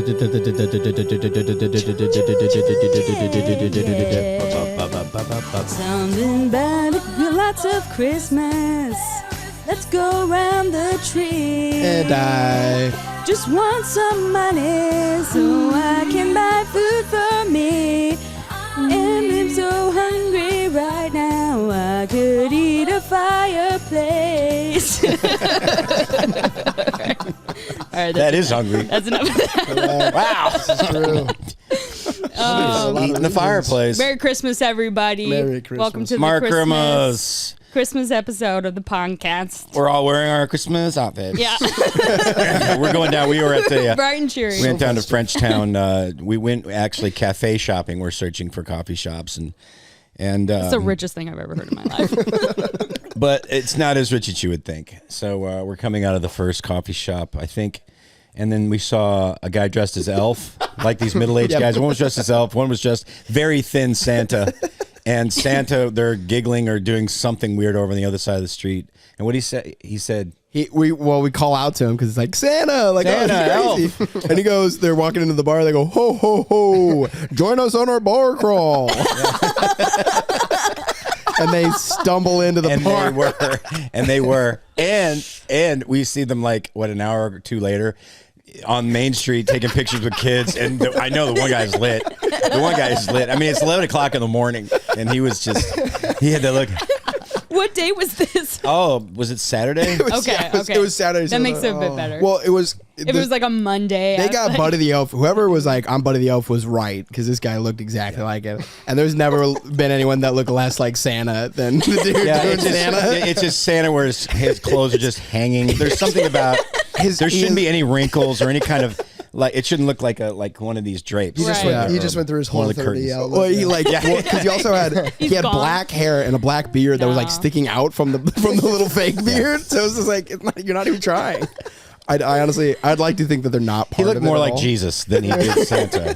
Something about lots of Christmas. Let's go around the tree. And I just want some money so I can buy food for me. And I'm so hungry right now, I could eat a fireplace. All right, that is hungry. That's enough of that. Wow. That's true. Eating the fireplace. Merry Christmas, everybody. Merry Christmas. Welcome to Mark the Christmas episode of the podcast. We're all wearing our Christmas outfits. Yeah. We're going down. We were at the... bright and cheery. We went down to Frenchtown. We went actually cafe shopping. We're searching for coffee shops. And it's the richest thing I've ever heard in my life. But it's not as rich as you would think. So we're coming out of the first coffee shop, I think. And then we saw a guy dressed as Elf, like these middle-aged guys. One was dressed as Elf. One was just very thin Santa. And Santa, they're giggling or doing something weird over on the other side of the street. And what he said, we call out to him because it's like, Santa, like, Santa, oh, he's crazy. And he goes, they're walking into the bar, they go, ho, ho, ho, join us on our bar crawl. And they stumble into the bar. And we see them like, what, an hour or two later on Main Street taking pictures with kids. And I know the one guy's lit. The one guy is lit. I mean, it's 11 o'clock in the morning. And he had that look. What day was this? Oh, was it Saturday? Okay. It was Saturday. That makes it a bit better. Well, it was... If it was like a Monday. They got Buddy the Elf. Whoever was like, I'm Buddy the Elf was right, because this guy looked exactly like it. And there's never been anyone that looked less like Santa than the dude doing Santa. It's just Santa where his clothes are just hanging. There's something about... There shouldn't be any wrinkles or any kind of... Like, it shouldn't look like one of these drapes. He just went through his whole 30 outlook. Well, because he also had black hair and a black beard that was like sticking out from the little fake beard. So it was just like, you're not even trying. I honestly, I'd like to think that they're not part of it. He looked more like Jesus than he did Santa.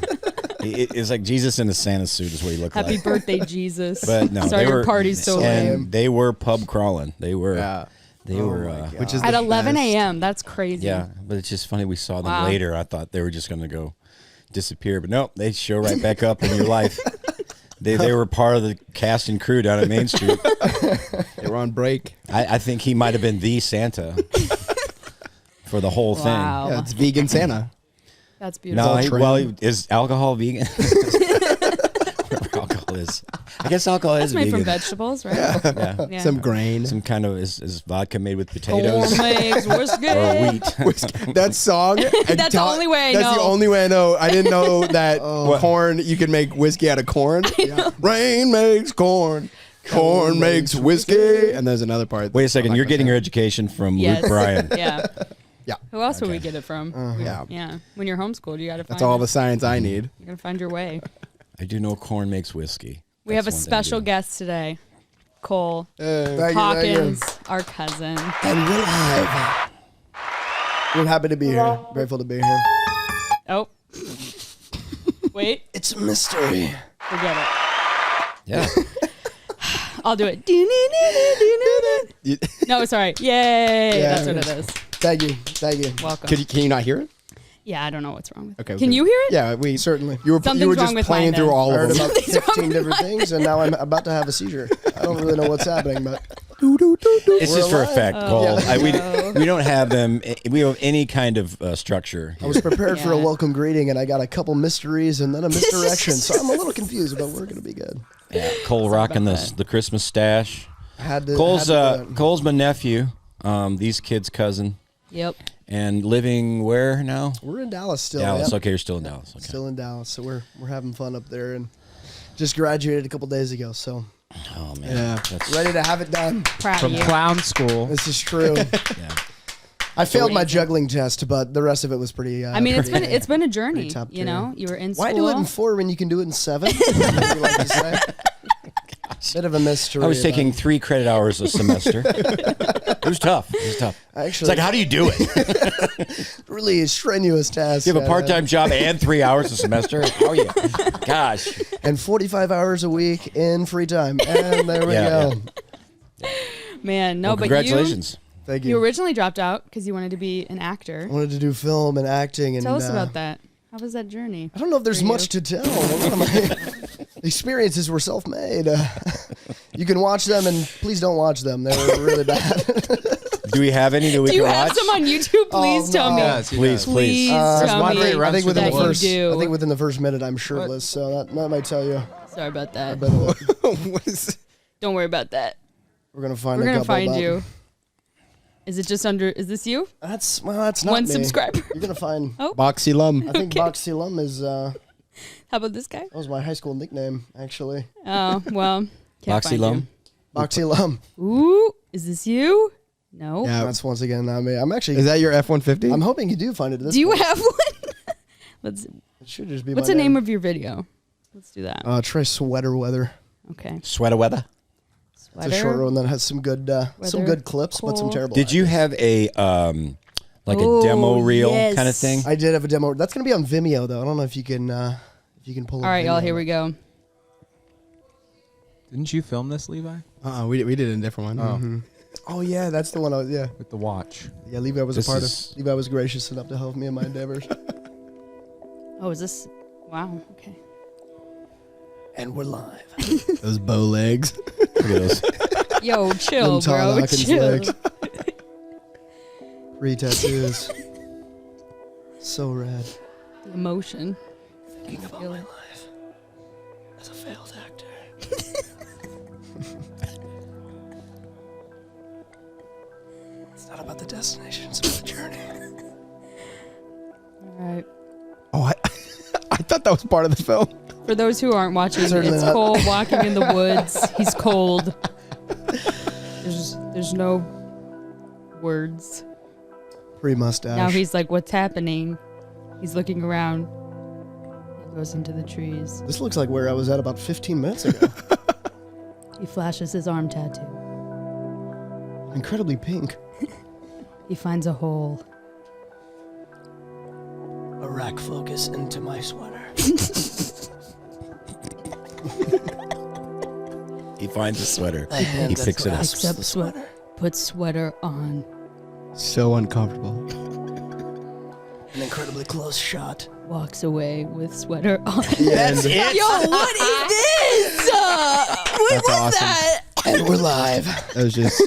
It's like Jesus in a Santa suit is what he looked like. Happy birthday, Jesus. But no, sorry, your party's so lame. And they were pub crawling. They were. They were, which is at 11 a.m. That's crazy. Yeah, but it's just funny. We saw them later. I thought they were just going to go disappear, but nope, they show right back up in your life. They were part of the cast and crew down at Main Street. They were on break. I think he might have been the Santa for the whole thing. Yeah, it's vegan Santa. That's beautiful. No, is alcohol vegan? Alcohol is. I guess alcohol is made vegan. from vegetables, right? Yeah. Some grain. Some kind of is vodka made with potatoes corn, eggs, whiskey. or wheat. That song. That's the only way I know. That's the only way I know. I didn't know that corn. You can make whiskey out of corn. Rain makes corn. Corn makes whiskey. And there's another part. Wait a second. You're getting your education from Luke Bryan. Yeah. Yeah. Who else would we get it from? Yeah. Yeah. When you're homeschooled, you got to find. That's all the science I need. You got to find your way. I do know corn makes whiskey. We have a special guest today, Cole Thank Hawkins, our cousin. And we're happy to be here. Grateful to be here. Oh. Wait. It's a mystery. Forget it. Yeah. I'll do it. No, sorry. Yay. Yeah, That's what it is. Thank you. Welcome. Can you not hear it? Yeah, I don't know what's wrong with it. Okay. Can you hear it? Yeah, we Certainly. You were Something's wrong just with playing mine, through then. all I heard of them. about 15 different things, and now I'm about to have a seizure. I don't really know what's happening, but It's just for alive. effect, Cole. no. We don't have them. We don't have any kind of structure. I was prepared for a Yeah. welcome greeting, and I got a couple mysteries and then a misdirection, so I'm a little confused, but we're going to be good. Yeah, Cole rocking the Christmas stash. I had to. Cole's had to do that. Cole's my nephew. These kids' cousin, Yep. and living where now? We're in Dallas still. Dallas. yeah. Okay, you're still in Dallas. Okay. Still in Dallas, so we're having fun up there, and just graduated a couple days ago, so Oh man. Yeah. That's, ready to have it done. Proud From of you. clown school. This is true. yeah. I failed my juggling test, but the rest of it was pretty. I mean, pretty, it's been a journey. pretty top You know, you were in school. Why do it in 4 when you can do it in 7? What you like to say? Bit of a mystery. I was taking 3 credit hours a semester. It was tough. Actually, It's like, how do you do it? really strenuous task. You have a part-time job and 3 hours a semester? How are you? Gosh. and 45 hours a week in free time, and there we Yeah, go. Man, no, Well, but congratulations. Thank you you. originally dropped out because you wanted to be an actor. I wanted to do film and acting, and Tell us about that. How was that journey? I don't know if there's for much you? to tell. One of my experiences were self-made. You can watch them, and please don't watch them. They were really bad. Do we have any that we Do you can have watch? some on YouTube? Please tell me. Yes, he Please, does. please. Tell one me where he runs I think through within the the that woods. you first, do. I think within the first minute, I'm shirtless. So that might tell you. Sorry about that. What is Don't worry about that. We're gonna find. We're a gonna couple, find but you. Is it just under? Is this you? That's not One me. subscriber. You're gonna find. Oh. Boxy Lum? I think Boxy Lum is. How about this guy? That was my high school nickname, actually. Oh well. Can't Boxy find Lum? Boxy Lum. you. Ooh, is this you? No. Yeah. That's once again not me. I'm actually. Is that your F-150? I'm hoping you do find it. At this Do you point. have one? Let's. It should just be. What's my the name of your video? Let's do that. Try Sweater Weather. Okay. Sweater weather. It's a short one that has some good clips, but some Cole. terrible. Did you have a like a demo reel yes. kind of thing? I did have a demo. That's gonna be on Vimeo though. I don't know if you can pull. All right, y'all. Here we go. Didn't you film this, Levi? We did a different one. Oh. Mhm. Oh yeah, that's the one. With the watch. Yeah. Levi was This a part is- of. Levi was gracious enough to help me in my endeavors. Oh, is this? Wow. Okay. And we're live. Those bow legs. Look at those. Yo, chill, Them Todd bro. Hawkins Chill. legs. 3 tattoos. So rad. The emotion. Thinking about Feel my it. life as a failed actor. It's not about the destination, it's about the journey. All right. Oh, I thought that was part of the film. For those who aren't watching, Certainly it's not. Cole walking in the woods. He's cold. There's no words. Pre-mustache. Now he's like, what's happening? He's looking around. He goes into the trees. This looks like where I was at about 15 minutes ago. He flashes his arm tattoo. Incredibly pink. He finds a hole. A rack focus into my sweater. He finds a sweater. A hand He that picks it up. grasps Picks up the sweater. Puts sweater on. So uncomfortable. An incredibly close shot. Walks away with sweater on. That's it. Yo, what is this? What That's was awesome. that? And we're live. That was just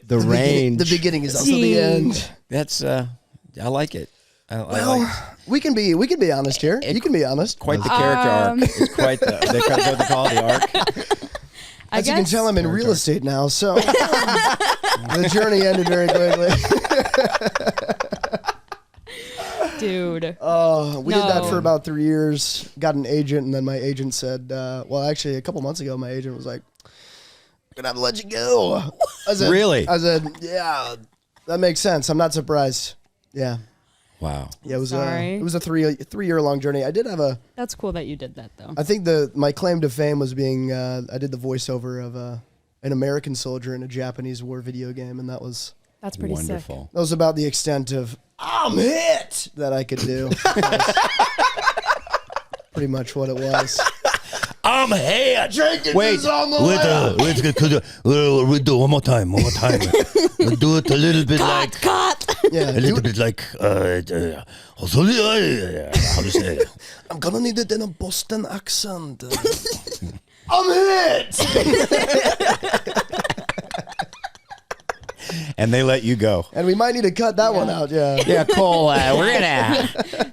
the range. The beginning is also the end. That's I like it. I Well, like we can be honest here. You can be honest. quite the character arc. It's quite the what they call the arc. I As you can guess- tell, I'm in real estate now, so the journey ended very quickly. Dude. We did that No. for about 3 years. Got an agent, and then my agent said, well, actually, a couple months ago, my agent was like, "I'm gonna have to let you go." I said, Really? I said, "Yeah, that makes sense. I'm not surprised." Yeah, Wow. yeah. It was Sorry. a 3-year long journey. I did have a. That's cool that you did that, though. I think my claim to fame was being I did the voiceover of an American soldier in a Japanese war video game, and that was That's pretty sick. Wonderful. about the extent of "I'm hit" that I could do. That's pretty much what it was. I'm here. Wait. Let's we'll do one more time. We'll do it a little bit like Yeah, a little bit like how to say it? I'm gonna need it in a Boston accent. I'm hit. And they let you go. And we might need to cut that one out. Yeah. Yeah, Cole, we're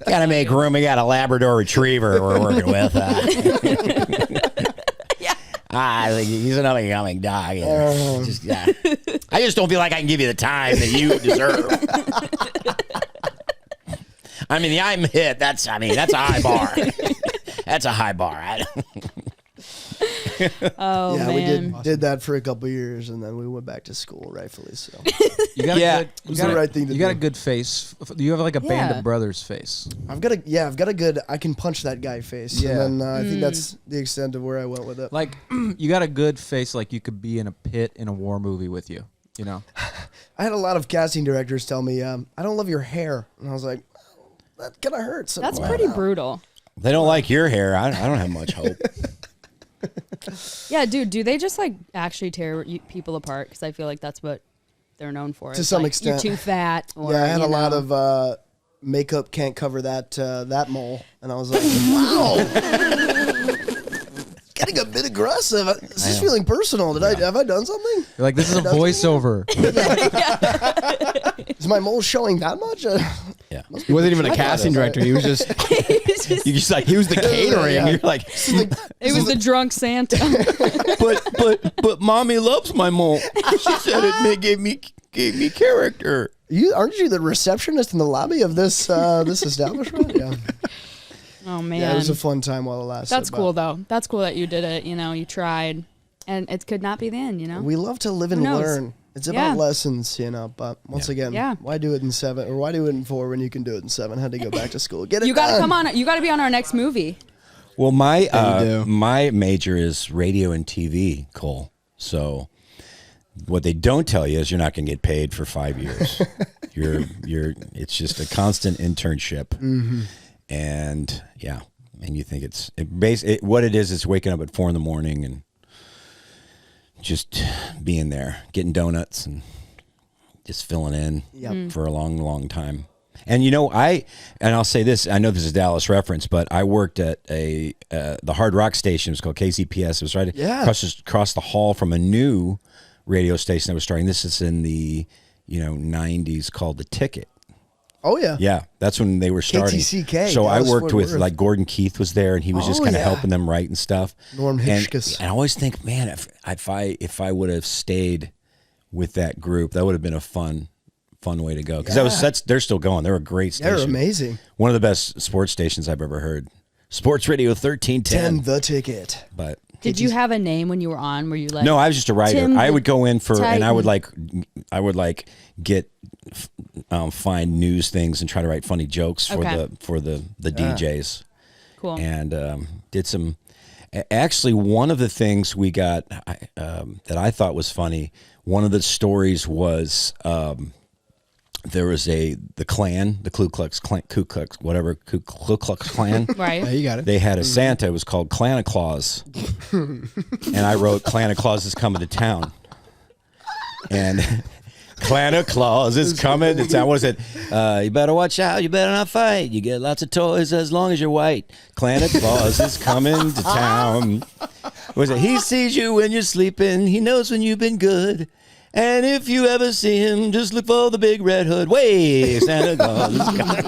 gotta make room. We got a Labrador Retriever we're working with. He's an up-and-coming dog. I just don't feel like I can give you the time that you deserve. I mean, the I'm hit. That's a high bar. That's a high bar. Oh, Yeah, man. we did that for a couple years, and then we went back to school, rightfully so. You got Yeah. a good, It was the right thing to you got do. a good face. You have like a band Yeah. of brothers face. I've got a good. I can punch that guy face. Yeah. And then I think that's the extent of where I went with it. Like you got a good face. Like you could be in a pit in a war movie with you. You know. I had a lot of casting directors tell me, "I don't love your hair," and I was like, "That kind of hurts." That's pretty brutal. They don't like your hair. I don't have much hope. Yeah, dude, do they just like actually tear people apart? Because I feel like that's what they're known for. To It's some like, extent. You're too fat. Or, Yeah, I had you a lot know. of makeup can't cover that mole. And I was like, wow. Getting a bit aggressive. Is this feeling personal? Have I done something? You're like, this is a voiceover. Is my mole showing that much? Yeah. He wasn't even a casting director. He was just You just like he was the catering. Yeah. You're like, It was the drunk Santa. but mommy loves my mole. She said it gave me character. Aren't you the receptionist in the lobby of this this establishment? Yeah. Oh man, Yeah, it was a fun time while it lasted. that's cool though. That's cool that you did it. You know, you tried, and it could not be the end. You know, We love to live and Who knows? learn. It's about Yeah. lessons, but once again, Yeah. why do it in 7 or why do it in 4 when you can do it in 7? Had to go back to school. Get it you got to done. come on. You got to be on our next movie. Well, Yeah, you do. my major is radio and TV, Cole. So what they don't tell you is you're not going to get paid for 5 years. It's just a constant internship, and yeah, and you think what it is waking up at 4 a.m. and just being there, getting donuts and just filling in for a long, long time. And I'll say this, I know this is a Dallas reference, but I worked at the Hard Rock station. It was called KZPS. It was right across the hall from a new radio station that was starting. This is in the 90s, called the Ticket. Oh yeah. Yeah, that's when they were starting. KTCK, So I Dallas worked Fort with Worth. like Gordon Keith was there, and he was just kind of helping them write and stuff. Norm Hitchkus. And I always think, man, if I would have stayed with that group, that would have been a fun way to go, because they're still going. They're a great station. They're amazing. One of the best sports stations I've ever heard. Sports Radio 1310. The Ticket. But Did you have a name when you were on? Were you like? no, I was just a writer. Tim I would go in and I would Titan. get find news things and try to write funny jokes for the DJs. Cool. And did some. Actually, one of the things we got that I thought was funny. One of the stories was there was the Klan, the Ku Klux Klan. Right. yeah, you got it. They had a Santa. It was called Klana Claus, and I wrote Klana Claus is coming to town, and Klana Claus is coming to town. What is it? You better watch out. You better not fight. You get lots of toys as long as you're white. Klana Claus is coming to town. What was it? He sees you when you're sleeping. He knows when you've been good. And if you ever see him, just look for the big red hood. Way, Santa Claus is coming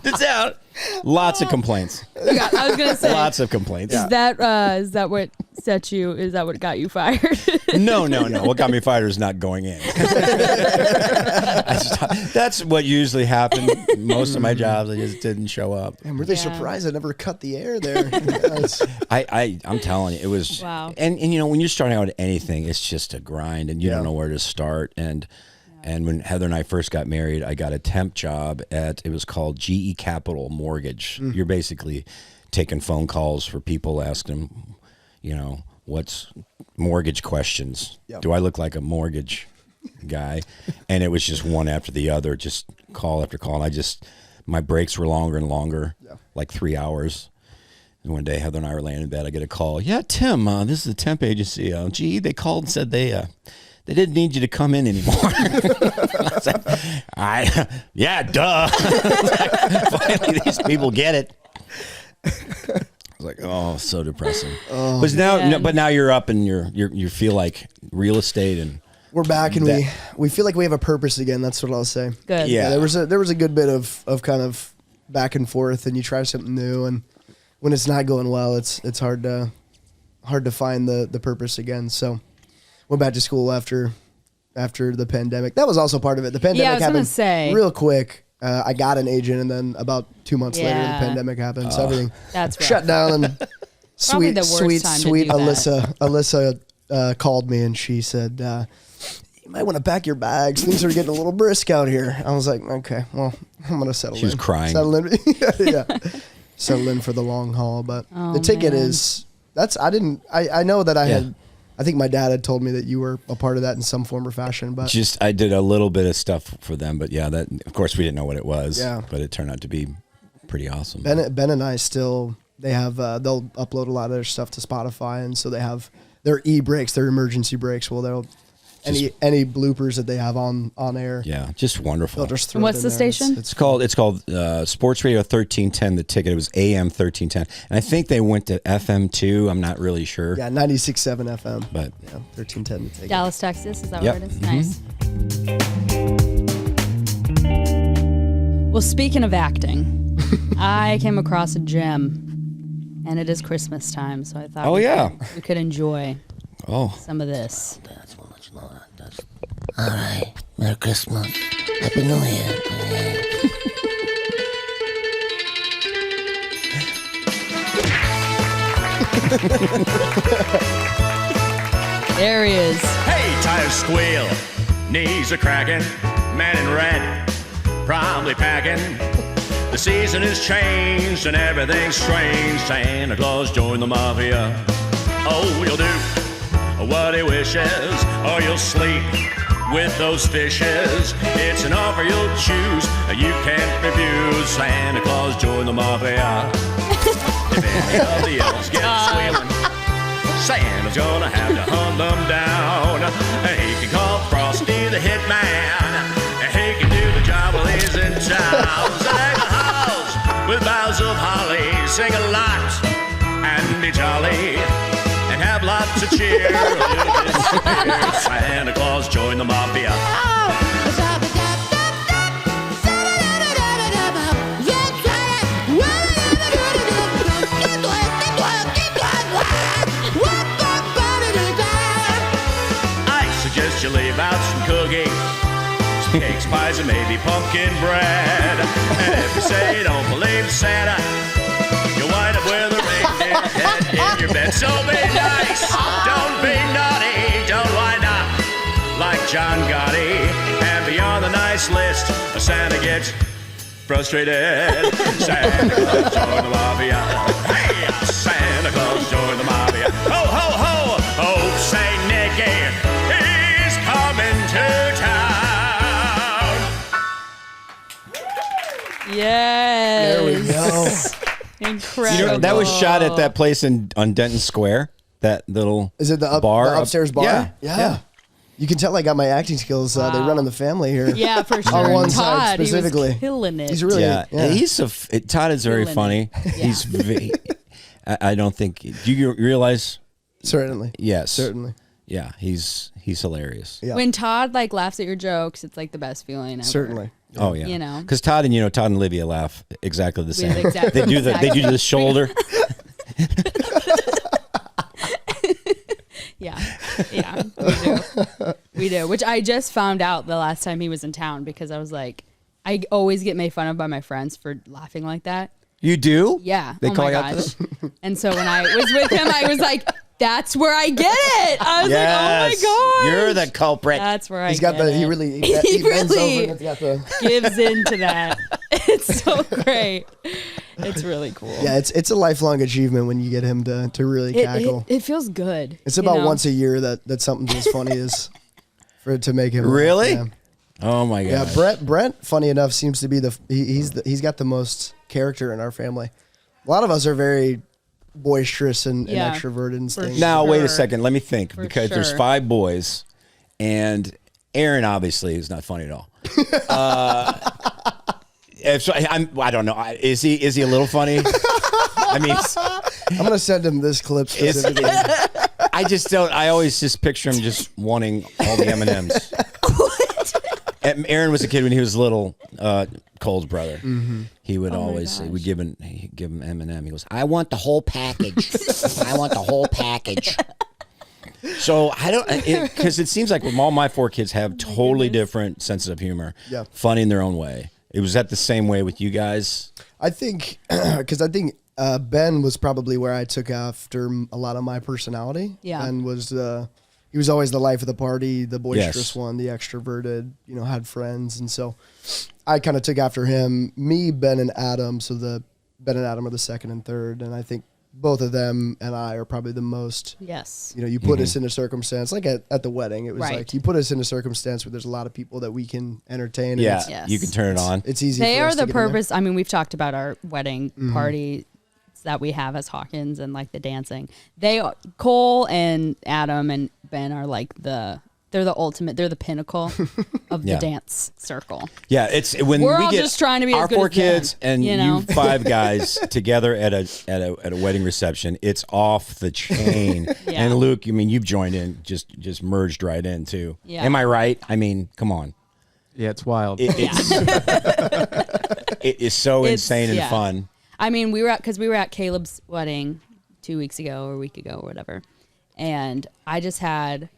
to town. Lots of complaints. Yeah, I was gonna say. Lots of complaints. Is that what set you? Is that what got you fired? No. What got me fired is not going in. That's what usually happened. Most of my jobs, I just didn't show up. I'm really surprised I never cut the air there. Yes. I'm telling you, it was. Wow. And when you're starting out at anything, it's just a grind, and you don't know where to start. And when Heather and I first got married, I got a temp job it was called GE Capital Mortgage. You're basically taking phone calls for people, asking them, what's mortgage questions. Yep. Do I look like a mortgage guy? And it was just one after the other, just call after call. And my breaks were longer and longer, like 3 hours. And one day, Heather and I were laying in bed. I get a call. Yeah, Tim, this is the temp agency. GE, they called and said they didn't need you to come in anymore. I was like, yeah, duh. Finally, these people get it. I was like, oh, so depressing. But now you're up and you feel like real estate, and We're back and we feel like we have a purpose again. That's what I'll say. Good. Yeah. There was a good bit of kind of back and forth, and you try something new, and when it's not going well, it's hard to find the purpose again. So went back to school after the pandemic. That was also part of it. The pandemic I was gonna happened say. real quick. I got an agent, and then about 2 months later, the pandemic happened. So everything That's rough. shut down. And Probably the worst time to do that. Alyssa called me, and she said, "You might want to pack your bags. Things are getting a little brisk out here." I was like, "Okay, well, I'm gonna settle in." She was crying. Settle in, yeah. Settle in for the long haul. But the ticket is I know that I think my dad had told me that you were a part of that in some form or fashion, but I did a little bit of stuff for them, but that of course we didn't know what it was. Yeah. But it turned out to be pretty awesome. Ben and I they have they'll upload a lot of their stuff to Spotify, and so they have their e-breaks, their emergency breaks. Well, any bloopers that they have on air. Yeah, just wonderful. They'll just throw And it what's in the there. station? It's called Sports Radio 1310. The ticket, it was AM 1310, and I think they went to FM too. I'm not really sure. Yeah, 96.7 FM. But yeah, 1310 to take. Dallas, Texas. Is that Yep. where it is? Nice. Well, speaking of acting, I came across a gem, and it is Christmas time, so I thought Oh, yeah. we could enjoy oh, some of this. All right. Merry Christmas. Happy New Year. There he is. Hey, tires squeal, knees are cracking, man in red, probably packing. The season has changed and everything's strange. Santa Claus joined the mafia. Oh, you'll do what he wishes, or you'll sleep with those fishes. It's an offer you'll choose, you can't refuse. Santa Claus joined the mafia. If any of the elves get squealing, Santa's gonna have to hunt them down. He can call Frosty the hitman. He can do the job while he's in town. So deck the halls with boughs of holly, sing a lot and be jolly, and have lots of cheer. Santa Claus joined the mafia. Suggest you leave out some cookies, some cakes, pies, and maybe pumpkin bread. And if you say you don't believe Santa, you'll wind up with a reindeer head in your bed. So be nice, don't be naughty, don't wind up like John Gotti. And beyond the nice list, Santa gets frustrated. Santa Claus joined the mafia. Hey, Santa Claus joined the mafia. Ho, ho, ho, oh, Saint Nicky, he's coming to town. Yes. There we go. Incredible. that was shot at that place on Denton Square. That little Is it the bar, the upstairs bar? Yeah, Yeah. You can tell I got my acting skills. They run in the family here. Yeah, for sure. On one And side Todd, specifically. he was killing it. He's really yeah. Todd is very Killing funny. it. He's I don't think. Do you realize? certainly. Yes, Certainly. Yeah, he's hilarious. Yeah. When Todd like laughs at your jokes, it's like the best feeling ever. Certainly. Oh yeah, You know. because Todd and Olivia laugh exactly the same. exactly- They do they do the shoulder. Yeah, we do. Which I just found out the last time he was in town because I was like, I always get made fun of by my friends for laughing like that. You do? Yeah. They oh call my you out gosh. for that? And so when I was with him, I was like, that's where I get it. I was like, oh my gosh. You're the culprit. That's where He's I got get the, it. he really, He he bends really- over and it's got the, gives into that. It's so great. It's really cool. yeah, it's a lifelong achievement when you get him to really cackle. It feels good. It's you about know? once a year that something's as funny as for it to make him laugh. Really? Yeah. Oh my Yeah, god. Brent, funny enough, seems to be he's got the most character in our family. A lot of us are very boisterous and Yeah, extroverted and for things. Now wait a Sure. second. Let me think For because there's sure. 5 boys, and Aaron obviously is not funny at all. I don't know. Is he a little funny? I mean, I'm gonna send him this clip specifically. I just don't. I always just picture him just wanting all the M&Ms. Aaron was a kid when he was little. Cole's brother. Mm-hmm. He would always would give him M&M. He goes, "I want the whole package. I want the whole package." So I don't, because it seems like all my 4 kids have totally different senses of humor. Yeah. Funny in their own way. It was that the same way with you guys? I think because I think Ben was probably where I took after a lot of my personality. Yeah. and he was always the life of the party, the boisterous Yes. one, the extroverted. Had friends, and so I kind of took after him. Me, Ben, and Adam. So Ben and Adam are the second and third, and I think both of them and I are probably the most. Yes. You put us in a circumstance like at the wedding. It was Right. like you put us in a circumstance where there's a lot of people that we can entertain. And Yeah. Yes. You can turn it on. it's easy. They for are us to the get in there. purpose. I mean, we've talked about our wedding Mm-hmm. party that we have as Hawkins and like the dancing. Cole and Adam and Ben are like the They're the ultimate. They're the pinnacle of the Yeah. dance circle. Yeah, it's when We're we all get just trying to be as our good 4 as them, kids and you know? you 5 guys together at a wedding reception. It's off the chain. Yeah. And Luke, I mean, you've joined in, just merged right in too. Yeah. Am I right? I mean, come on. Yeah, it's wild. It is so It's- insane and yeah. fun. I mean, we were at Caleb's wedding 2 weeks ago or a week ago or whatever, and I just had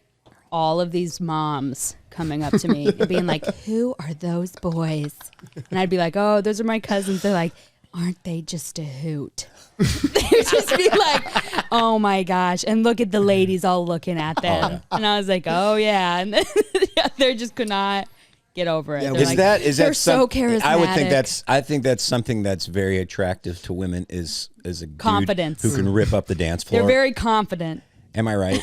all of these moms coming up to me and being like, "Who are those boys?" And I'd be like, "Oh, those are my cousins." They're like, "Aren't they just a hoot?" They would just be like, "Oh my gosh!" And look at the ladies all looking at them, and I was like, "Oh yeah," and then, they just could not get over it. Yeah, They're Is like, that they're so charismatic. I think that's something that's very attractive to women is a dude Confidence. who can rip up the dance floor. They're very confident. Am I right?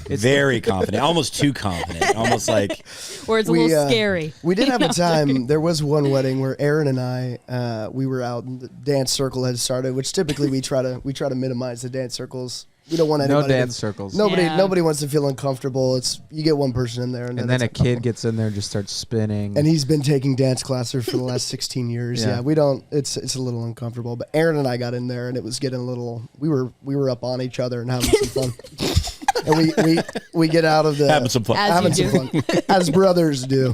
Very confident, almost too confident, almost like Or it's a little scary. We did have a time. There was one wedding where Aaron and I, we were out, and the dance circle had started. Which typically we try to minimize the dance circles. We don't want anybody. No dance circles. Yeah. Nobody wants to feel uncomfortable. It's you get one person in there, and then a it's kid gets in there and just starts spinning. And he's been taking dance classes for the last 16 years. Yeah. Yeah, we don't. It's a little uncomfortable. But Aaron and I got in there, and it was getting a little. We were up on each other and having some fun. And we get out of the having some fun. As having you some fun as brothers do.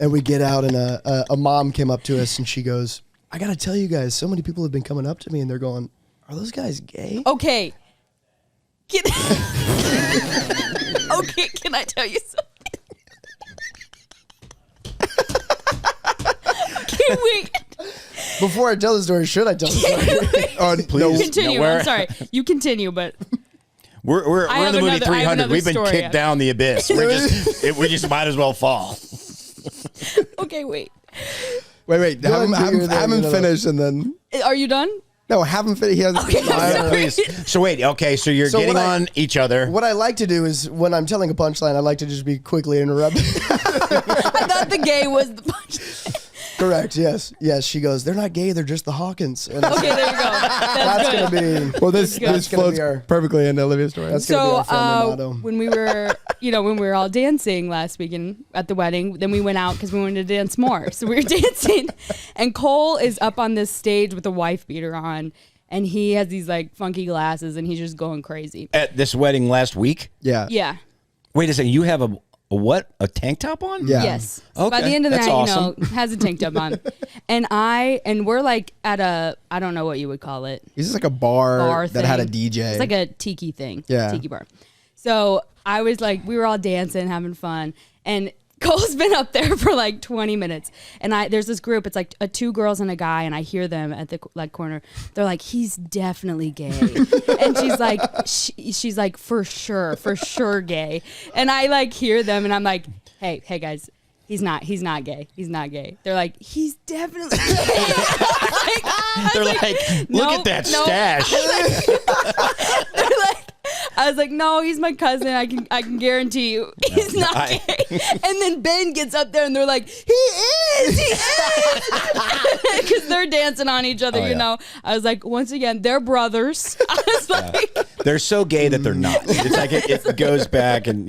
And we get out, and a mom came up to us, and she goes, "I got to tell you guys, so many people have been coming up to me, and they're going, are those guys gay?" Okay. Can okay, can I tell you something? Okay, wait. Before I tell the story, should I tell the story? Oh, Please. Continue. No, I'm sorry. You continue, but we're I in have the movie another- I have 300. another We've been story. kicked down the abyss. We just might as well fall. okay, wait. Wait. Go ahead and do your Have thing, him finish and then. Are you done? No, have him finish. He has. Okay, I'm sorry. Please. So wait. Okay. So you're So getting what I- on each other. What I like to do is when I'm telling a punchline, I like to just be quickly interrupted. I thought the gay was the punch. Correct. Yes. She goes, "They're not gay. They're just the Hawkins." And Okay, there you go. That's that's good. gonna be. Well, this That's gonna floats be our- perfectly into Olivia's story. That's gonna be our family motto. when we were all dancing last weekend at the wedding, then we went out because we wanted to dance more. So we were dancing, and Cole is up on this stage with a wife beater on, and he has these like funky glasses, and he's just going crazy. At this wedding last week. Yeah. Yeah. Wait a second. You have a what? A tank top on? Yeah. Yes. So by Okay, the end of the that's night, awesome. has a tank top on, and we're like at a, I don't know what you would call it. He's just like a bar that had a thing. DJ. It's like a tiki thing. Yeah. Tiki bar. So I was like, we were all dancing, having fun. And Cole's been up there for like 20 minutes. And there's this group, it's like 2 girls and a guy, and I hear them at the like corner. They're like, he's definitely gay. And she's like, for sure gay. And I like hear them and I'm like, hey guys, he's not gay. He's not gay. They're like, he's definitely gay. They're like, look at that stash. They're like, I was like, no, he's my cousin. I can guarantee you, he's not gay. And then Ben gets up there, and they're like, he is, because they're dancing on each other. Oh, you yeah. know, I was like, once again, they're brothers. I was like, They're so gay that they're not. It's like it goes back and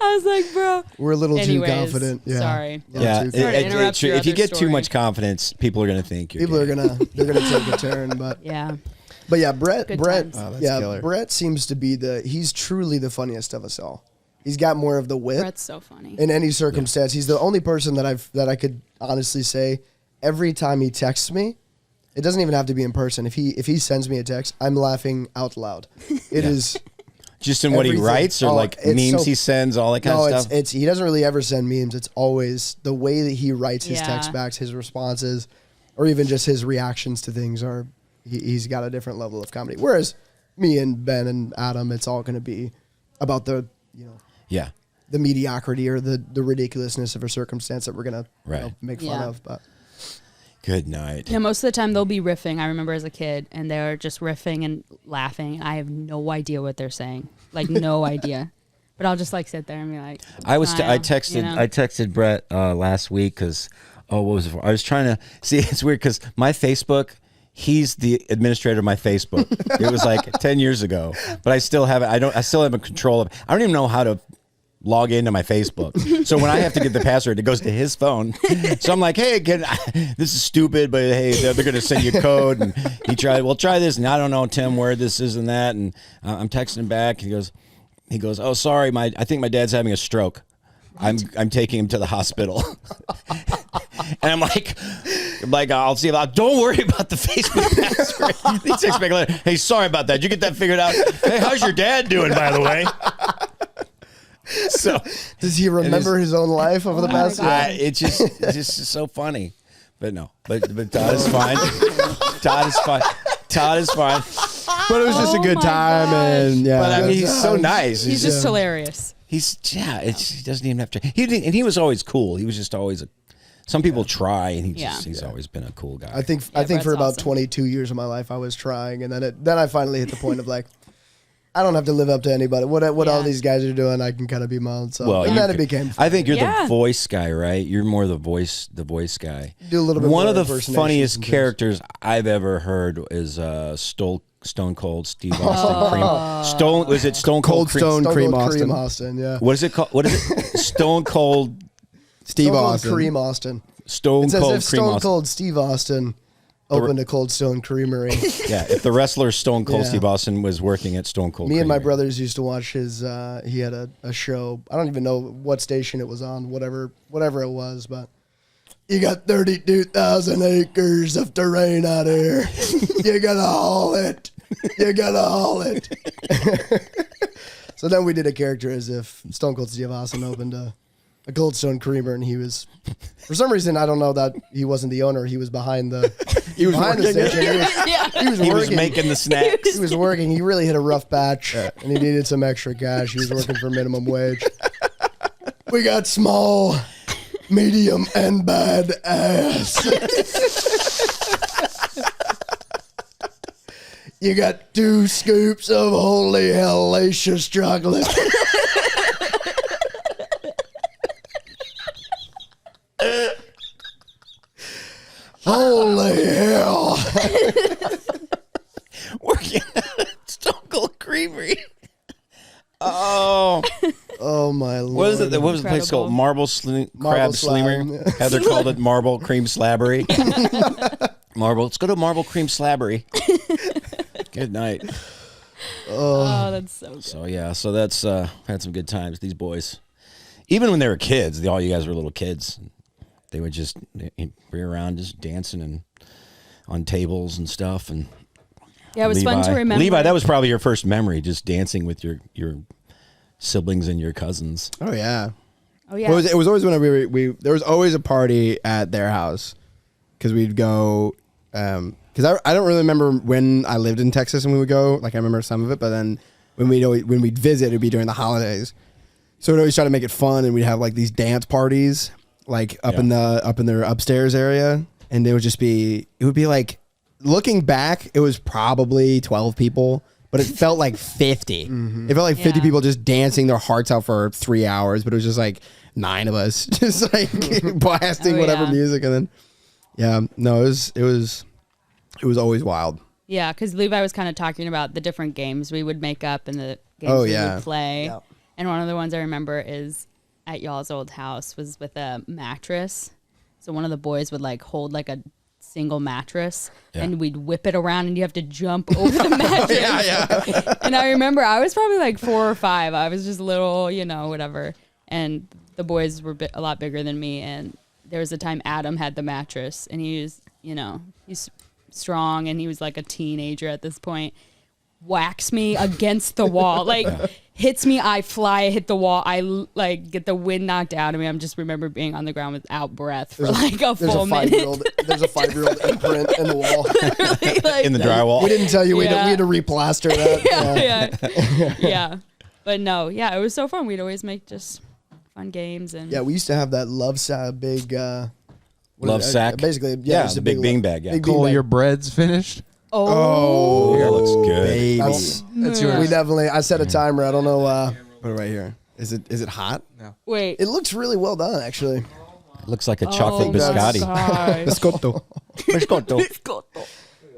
I was like, bro. We're a little Anyways, too confident. Yeah. sorry. A little yeah. too Sorry to It- interrupt your if you other get too story. much confidence, people are gonna think you're. People gay. they're gonna take a turn, but Yeah. yeah, Brett, Good Brett, times. Oh, that's killer. Brett seems to be he's truly the funniest of us all. He's got more of the wit Brett's so funny. in any circumstance. He's the only person that I could honestly say every time he texts me, it doesn't even have to be in person. If he sends me a text, I'm laughing out loud. It is Just in what he everything. writes or Oh, like it's memes so- he sends, all that kind no, of stuff. it's he doesn't really ever send memes. It's always the way that he writes his Yeah. text backs, his responses, or even just his reactions to things are. He's got a different level of comedy. Whereas me and Ben and Adam, it's all going to be about the yeah. the mediocrity or the ridiculousness of a circumstance that we're going to Right. make fun Yeah. of. But Good night. Yeah, most of the time they'll be riffing. I remember as a kid, and they're just riffing and laughing. I have no idea what they're saying, like no idea. But I'll just like sit there and be like, I smile, texted you know? I texted Brett last week because what was it for? I was trying to see. It's weird because my Facebook. He's the administrator of my Facebook. It was like 10 years ago, but I still have it. I still have a control of. I don't even know how to log into my Facebook. So when I have to get the password, it goes to his phone. So I'm like, hey, this is stupid, but hey, they're going to send you a code. And he tried, well, try this. And I don't know, Tim, where this is and that. And I'm texting him back. He goes, oh, sorry, I think my dad's having a stroke. I'm taking him to the hospital. And I'm like, I'll see about. Don't worry about the Facebook password. He texts back later. Hey, sorry about that. Did you get that figured out? Hey, how's your dad doing, by the way? So does he remember his own life over the past year? It's just so funny. But no, but Todd is fine. Todd is fine. But it was just a good time, and yeah. But I mean, he's so nice. He's just hilarious. He doesn't even have to. He was always cool. He was just always some people try, and he's always been a cool guy. I think for about awesome. 22 years of my life, I was trying, and then I finally hit the point of like, I don't have to live up to anybody. What all these guys are doing, I can kind of be my own self. Well, and then it became fun. I think you're the voice guy, right? You're more the voice guy. Do a little bit. One of the funniest characters I've ever heard is Stone Cold Steve Austin. Was it Stone Cold Cream Austin? Yeah. What is it called? What is it? Stone Cold Steve Austin. Cream Austin. Stone Cold Cream Stone Cold Steve Austin opened a Cold Stone Creamery. Yeah, if the wrestler Stone Cold Steve Austin was working at Stone Cold Me and my brothers used to watch his, he had a show. I don't even know what station it was on, whatever it was, but you got 32,000 acres of terrain out here. You gotta haul it. So then we did a character as if Stone Cold Steve Austin opened a Cold Stone Creamer, and he was, for some reason, I don't know that he wasn't the owner. He was behind the, he was making the snacks. He was working. He really hit a rough patch, and he needed some extra cash. He was working for minimum wage. We got small, medium, and bad ass. You got 2 scoops of holy hellacious chocolate. Holy hell. Working at Stone Cold Creamery. Oh my Lord. What is it? What was the place called? Crab Slimer. Heather called it Marble Cream Slabbery. Let's go to Marble Cream Slabbery. Good night. Oh, that's so good. So that's had some good times. These boys, even when they were kids, all you guys were little kids. They would just be around, just dancing and on tables and stuff. And yeah, it was fun to remember. Levi, that was probably your first memory, just dancing with your siblings and your cousins. Oh yeah. Well, it was always whenever we there was always a party at their house because we'd go. Because I don't really remember when I lived in Texas and we would go. Like I remember some of it, but then when we'd visit, it'd be during the holidays. So we'd always try to make it fun, and we'd have like these dance parties, like up in their upstairs area, and it would be like, looking back, it was probably 12 people, but it felt like 50. Mm-hmm. It felt like 50 people just dancing their hearts out for 3 hours, but it was just like 9 of us just like blasting whatever music, and then it was always wild. Yeah, because Levi was kind of talking about the different games we would make up and the games we would play. Yep. And one of the ones I remember is at y'all's old house was with a mattress. So one of the boys would like hold like a single mattress and we'd whip it around and you have to jump over the mattress. And I remember I was probably like 4 or 5. I was just little, whatever. And the boys were a lot bigger than me. And there was a time Adam had the mattress and he was, he's strong and he was like a teenager at this point. Whacks me against the wall, like hits me, I fly, I hit the wall, I like get the wind knocked out of me. I'm just remember being on the ground without breath for like a full minute. There's a 5-year-old imprint in the wall. Like, in the drywall. We didn't tell you we had to replaster that. Yeah. But no, it was so fun. We'd always make just fun games and we used to have that love sack big love sack. Basically, it's a big beanbag. Yeah. Cole, your bread's finished. Oh, that looks good. Baby. That's yours. We definitely. I set a timer. I don't know. Put it right here. Is it hot? No. Wait. It looks really well done, actually. It looks like a chocolate biscotti. Biscotto. Biscotto.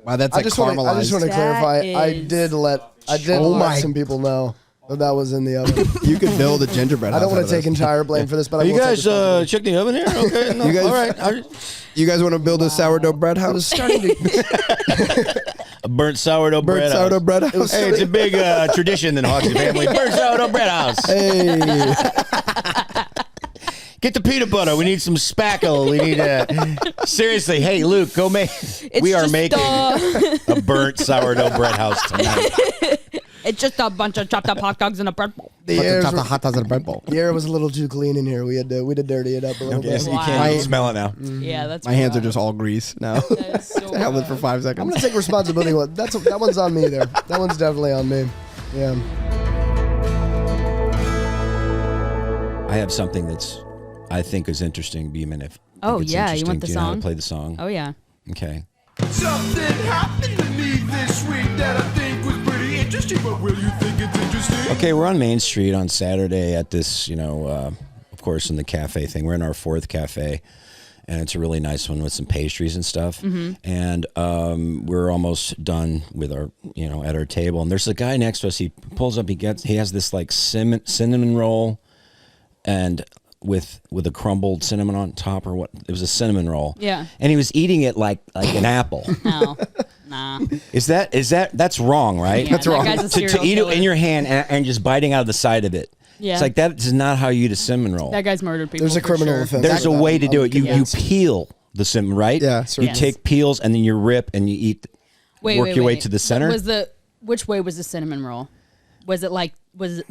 Wow, that's like caramelized. I just want to clarify. I did let some people know That was in the oven. You could build a gingerbread house. I don't want out to of take this. entire blame for this, but Are I you will take guys responsibility. checking the oven here? Okay, no, You guys- all right. You guys want to build a sourdough bread I was house? starting to. A burnt sourdough Burnt bread sourdough house. bread house. Hey, it's a big tradition in the Hawkins family. Burnt sourdough bread house. Hey. Get the peanut butter. We need some spackle. We need seriously. Hey, Luke, go make. We are just, making a burnt sourdough bread house tonight. It's just a bunch of chopped up hot dogs in a bread bowl. The air, Chop the hot dogs in a bread bowl. the air was a little too clean in here. We had to dirty it up a little Yes, bit. you Wow. can't smell it now. Yeah, that's My hands are wild. just all grease now. That is so Held it for wild. 5 I'm seconds. gonna take responsibility. That one's on me there. That one's definitely on me. Yeah. I have something that's I think is interesting, Beeman. If Oh, think it's yeah, you interesting. want the Do you know how to song? play the song? Oh yeah. Okay. Something happened to me this week that I think was pretty interesting, but will you think it's interesting? Okay, we're on Main Street on Saturday at this, of course, in the cafe thing. We're in our 4th cafe, and it's a really nice one with some pastries and stuff. And we're almost done with our, at our table. And there's a guy next to us. He pulls up. He has this like cinnamon roll, and with a crumbled cinnamon on top, or what? It was a cinnamon roll. Yeah. And he was eating it like an apple. No. Nah. Is that's wrong, right? Yeah, that guy's a to serial eat killer. it in your hand and just biting out of the side of it. Yeah. It's like that is not how you eat a cinnamon roll. That guy's murdered people. There's a for criminal sure. offense. There's a way to do it. You convinced. peel the cinnamon, right? Yeah, You Yes. take peels and then you rip and you eat. Work your way to the center? Which way was the cinnamon roll? Was it like was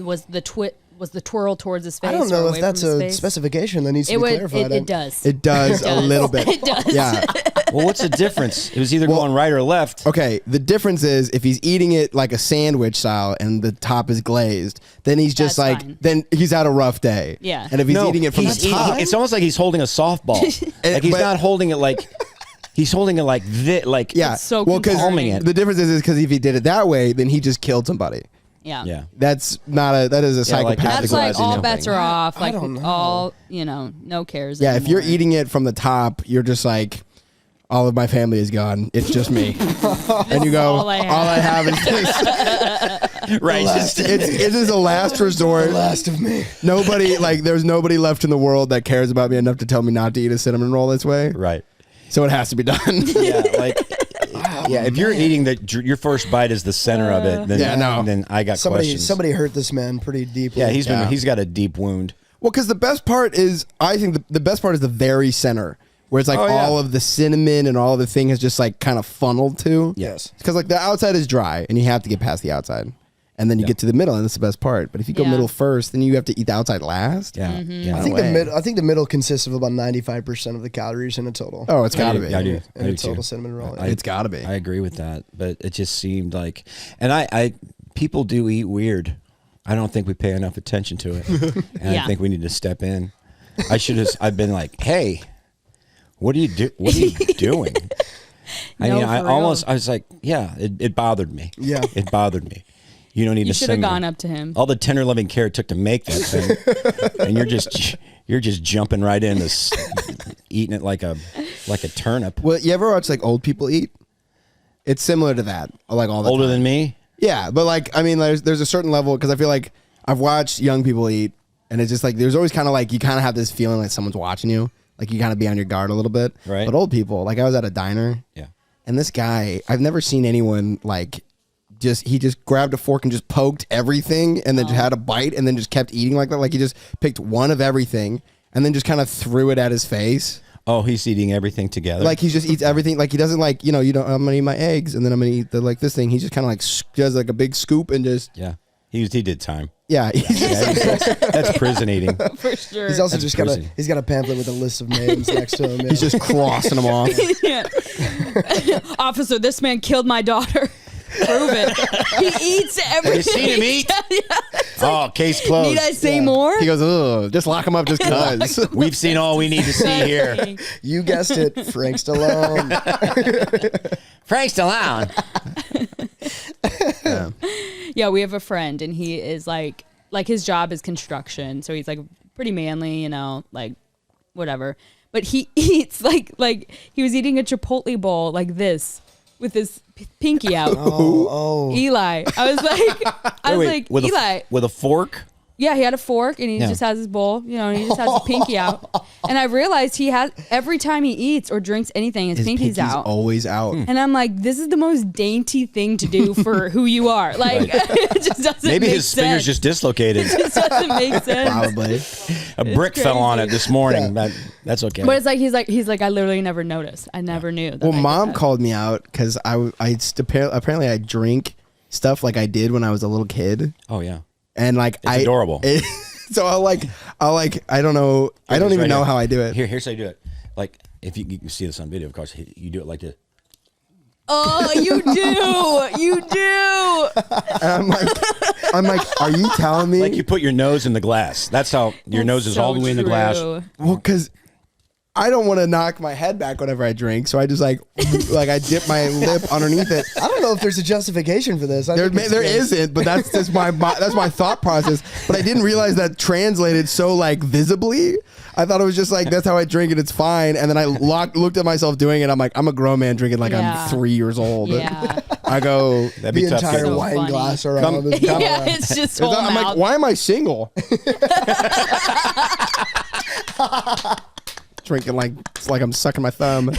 the twirl towards his face? I don't or know away if that's from his a face? specification that needs to It be would. clarified. It does. It does a little bit. It does. Yeah. Well, what's the difference? It was either going right or left. Okay, the difference is if he's eating it like a sandwich style and the top is glazed, then he's just That's like, fine. then he's had a rough day. Yeah. And if he's eating it from the he's top, it's almost like he's holding a softball. Like he's but- not holding it like he's holding it like this. Like yeah. It's so well, Palming it. the difference is because if he did it that way, then he just killed somebody. Yeah. Yeah. That is a Yeah, like psychopathic. That's like Categorizing all something. bets are off. Like don't know. all no cares. Yeah, if you're anymore. eating it from the top, you're just like, all of my family is gone. It's just me. And you go, all I have have." is this. right. It is a last resort. Last of me. There's nobody left in the world that cares about me enough to tell me not to eat a cinnamon roll this way. right. So it has to be done. Yeah, like if you're eating your first bite is the center of it, then Yeah, no. then I got questions. Somebody hurt this man pretty deeply. Yeah, Yeah. he's got a deep wound. Well, because the best part is, I think the best part is the very center, where it's like Oh, yeah. all of the cinnamon and all of the thing is just like kind of funneled to. Yes. Because like the outside is dry and you have to get past the outside. And then you get to the middle, and that's the best part. But if you go Yeah. middle first, then you have to eat the outside last. Yeah. Mm-hmm. Yeah. I think way. I think the middle consists of about 95% of the calories in a total. Oh, it's got to be. I do. In a total cinnamon roll. It's got to be. I agree with that, but it just seemed like, and I people do eat weird. I don't think we pay enough attention to it, and Yeah. I think we need to step in. I've been like, hey, what are you doing? I No, mean, for I real. was like, yeah, it bothered me. Yeah. It bothered me. You don't need You to should have send gone me. up to him. All the tender loving care it took to make that thing, and you're just jumping right in this, eating it like a turnip. Well, you ever watch like old people eat? It's similar to that. Like all the Older time. than me. Yeah, but like I mean, there's a certain level because I feel like I've watched young people eat, and it's just like there's always kind of like you kind of have this feeling like someone's watching you, like you kind of be on your guard a little bit. Right. But old people, like I was at a diner, Yeah. and this guy, I've never seen anyone like he just grabbed a fork and just poked everything, and then just had a bite, and then just kept eating like that. Like he just picked one of everything, and then just kind of threw it at his face. Oh, he's eating everything together. Like he just eats everything. Like he doesn't like I'm gonna eat my eggs, and then I'm gonna eat this thing. He just kind of like does like a big scoop and just yeah, he did time. yeah. That's prison eating. For sure. He's also That's just prison. he's got a pamphlet with a list of names next to him. Yeah. He's just crossing them off. Yeah. Officer, this man killed my daughter. Prove it. He eats everything. Have you seen him eat? Oh, case closed. Need I say more? He goes, ugh, just lock him up just because. We've seen all we need to see here. You guessed it, Frank Stallone. Frank Stallone. Yeah, we have a friend, and he is like his job is construction, so he's like pretty manly, like whatever. But he eats like he was eating a Chipotle bowl like this, with his pinky out. Oh. Eli. I was like, with Eli. with a fork. Yeah, he had a fork and he Yeah. just has his bowl, and he just has his pinky out. And I realized he has, every time he eats or drinks anything, his pinky's out. always out. And I'm like, this is the most dainty thing to do for who you are. Like, it just doesn't Maybe make his sense. fingers just dislocated. It just doesn't make sense. Probably. A brick fell on it crazy. this morning. That's okay. But it's like, he's like, I literally never noticed. I never knew. That Well, I did Mom that. called me out because apparently I drink stuff like I did when I was a little kid, oh yeah. and like It's adorable. So I don't know. I don't It's even right know here. how I do it. Here's how you do it. Like if you can see this on video, of course, you do it like this. Oh, you do. You do. And I'm like, are you telling me? Like you put your nose in the glass. That's how your nose is all the way in the glass. Well, because I don't want to knock my head back whenever I drink, so I just like I dip my lip underneath it. I don't know if there's a justification for this. I There think it's there good. isn't, but that's just that's my thought process. But I didn't realize that translated so like visibly. I thought it was just like that's how I drink and it's fine. And then I looked at myself doing it. I'm like, I'm a grown man drinking like Yeah. I'm 3 years old. Yeah. I go. That'd be The tough. entire kid. So wine funny. glass around. his Yeah, mouth. it's just whole I'm like, mouth. why am I single? Drinking like it's like I'm sucking my thumb. All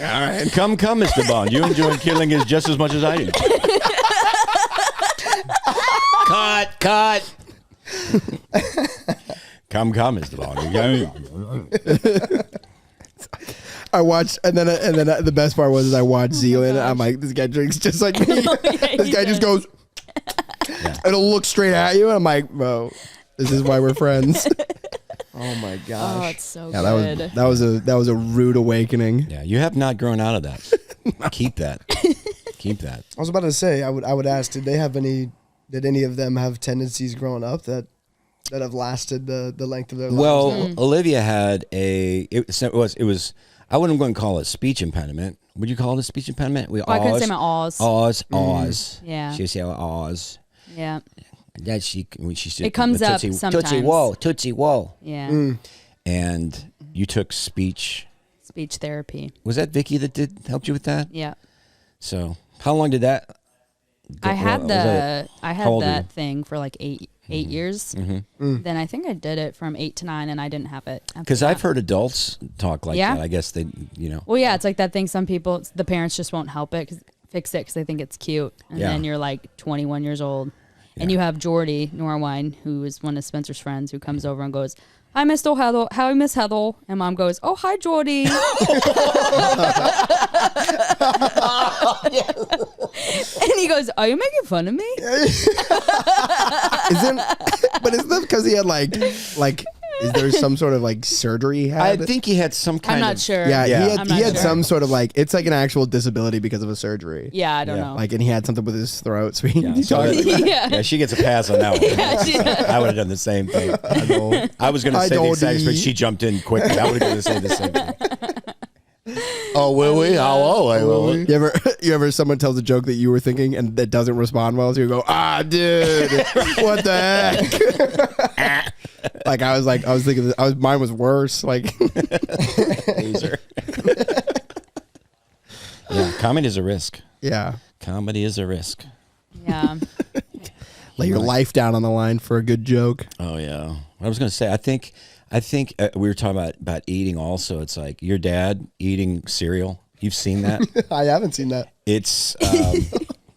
right, come, Mr. Bond. You enjoy killing us just as much as I do. Cut. Come, Mr. Bond. I watched, and then the best part was I watched Zealand. I'm like, this guy drinks just like me. This guy just goes, and it'll look straight at you. And I'm like, bro, this is why we're friends. Oh my Oh, gosh. it's so Yeah, good. that was a rude awakening. Yeah, you have not grown out of that. Keep that. Keep that. I was about to say, I would ask, did any of them have tendencies growing up that have lasted the length of their lives? Well, Mm. Olivia had it was. I wouldn't go and call it speech impediment. Would you call it a speech impediment? I couldn't say my awes. Awes. Yeah. She would say awes. Yeah. Yeah, when she said It comes the up Tootsie sometimes. Tootsie Whoa. Yeah. And you took speech. Speech therapy. Was that Vicky that helped you with that? Yeah. So how long did that? I had was that- I how had old were that you? thing for like eight years. Then I think I did it from 8 to 9, and I didn't have it. after Because that. I've heard adults talk like Yeah? that. I guess they, Well, yeah, it's like that thing. Some people, the parents just won't help it, fix it because they think it's cute, and Yeah. then you're like 21 years old, and you have Jordy Norwine, who is one of Spencer's friends, who comes over and goes, "Hi, Mr. Heather. Hi, Miss Heather." And Mom goes, "Oh, hi, Jordy." And he goes, "Are you making fun of me?" Isn't that because he had like is there some sort of like surgery he I had? think he had some kind I'm not of. sure. Yeah, Yeah. I'm he not had sure. some sort of like it's like an actual disability because of a surgery. Yeah, I don't Yeah. know. Like, and he had something with his throat, so he Yeah, he so talked that- like that. yeah. Yeah, she gets a pass on that one. Yeah, she does. I would have done the same thing. I was going to I say the exact don't but eat. she jumped in quickly. I would have going to say the same thing. Oh, will we? Will You ever someone tells a joke that you were thinking and that doesn't respond well, so you go, dude, what the heck? Like I was thinking, mine was worse. Like, Loser. Yeah, comedy is a risk. yeah, Comedy is a risk. Yeah. lay your life down on the line for a good joke. Oh yeah. I was going to say. I think we were talking about eating. Also, it's like your dad eating cereal. You've seen that? I haven't seen that. It's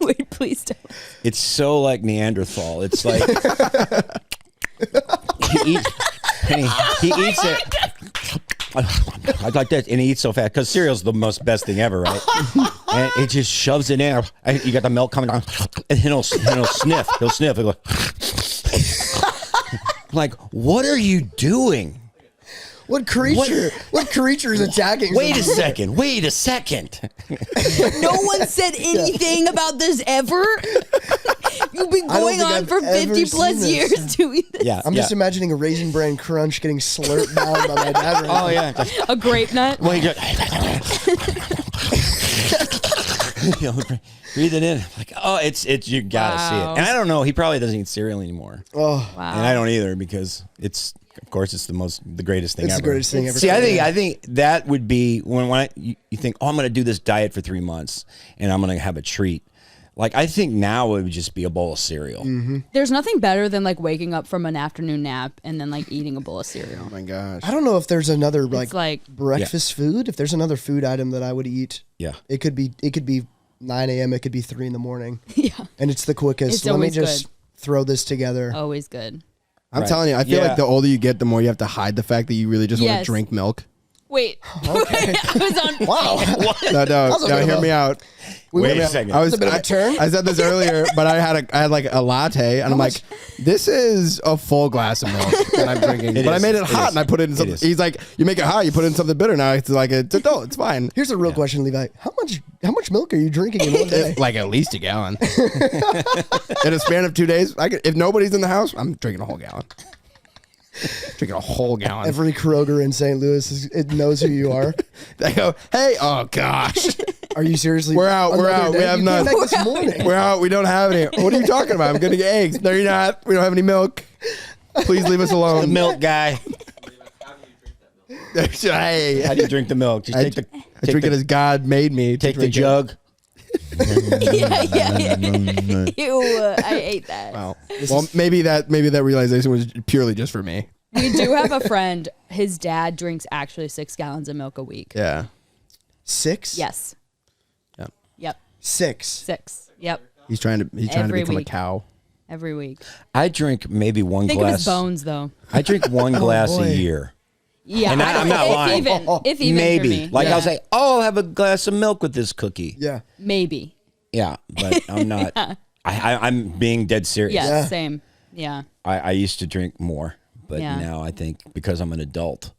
Wait, please don't. it's so like Neanderthal. It's like he eats it. I like that, and he eats so fast because cereal's the most best thing ever, right? And it just shoves it in. And you got the milk coming down, and he'll sniff. He'll sniff. He'll go. Like, what are you doing? What creature is attacking? Wait a someone? second. No one said anything about this ever. You've been I don't going think on I've for ever 50 plus seen this. years doing this. Yeah, I'm yeah. just imagining a Raisin Bran Crunch getting slurped down by my dad. Right Oh now. yeah. A grape nut. Well, he just breathe it in. Like, oh, it's you gotta see Wow. it. And I don't know. He probably doesn't eat cereal anymore, Oh, Wow. and I don't either because it's Of course, it's the greatest thing It's ever. the greatest thing ever. See, I think that would be when you think, oh, I'm going to do this diet for 3 months and I'm going to have a treat. Like, I think now it would just be a bowl of cereal. There's nothing better than like waking up from an afternoon nap and then like eating a bowl of cereal. Oh my gosh. I don't know if there's another like breakfast food. If there's another food item that I would eat, Yeah. it could be 9 a.m. It could be 3 in the morning, Yeah, and it's the quickest. It's Let me always just good. throw this together. always good. I'm Right. telling you, I feel Yeah. like the older you get, the more you have to hide the fact that you really just want Yes. to drink milk. Wait, I was on. Wow, No, hear me out. Wait a second. I was a bit of a turn. I said this earlier, but I had like a latte, and I'm like, this is a full glass of milk that I'm drinking. But I made it hot, and I put it in something. He's like, you make it hot, you put in something bitter. Now it's like it's adult. It's fine. Here's a real question, Levi. How much milk are you drinking in one day? Like at least a gallon. In a span of 2 days, if nobody's in the house, I'm drinking a whole gallon. Drinking a whole gallon. Every Kroger in St. Louis it knows who you are. They go, hey, oh gosh, Are you seriously? we're out. We're another out. We day? have You none. came back this morning. We're out. We don't have any. What are you talking about? I'm getting eggs. No, you're not. We don't have any milk. Please leave us alone. The milk guy. Hey, How do you drink the milk? Just I take drink it as God made me. to take the drink it. jug. yeah. Ew, I ate that. Wow. Well, maybe that realization was purely just for me. We do have a friend. His dad drinks actually 6 gallons of milk a week. Yeah. 6? Yes. Yeah. Yep. 6. 6. Yep. He's trying to Every become week. a cow. Every week. I drink maybe one Think of glass. his bones, though. I drink one glass boy. a year. Yeah, And I'm not lying. If even Maybe. for me. Like yeah. I'll say, oh, I'll have a glass of milk with this cookie. Yeah. Maybe. Yeah, but I'm not. I'm being dead serious. Yeah, Yeah. same. Yeah. I used to drink more, but Yeah. now I think because I'm an adult.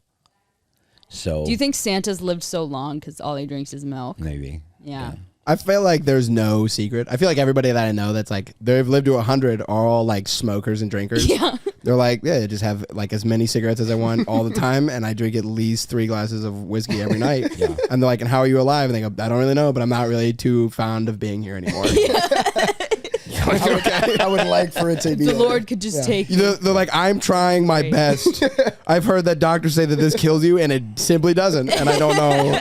So Do you think Santa's lived so long because all he drinks is milk? maybe? Yeah. I feel like there's no secret. I feel like everybody that I know that's like they've lived to 100 are all like smokers and drinkers. Yeah. They're like, yeah, just have like as many cigarettes as I want all the time, and I drink at least 3 glasses of whiskey every night. Yeah. And they're like, and how are you alive? And they go, I don't really know, but I'm not really too fond of being here anymore. I would like for it to be. The Lord could just take you. They're like, I'm trying my Great. best. I've heard that doctors say that this kills you, and it simply doesn't. And I don't know.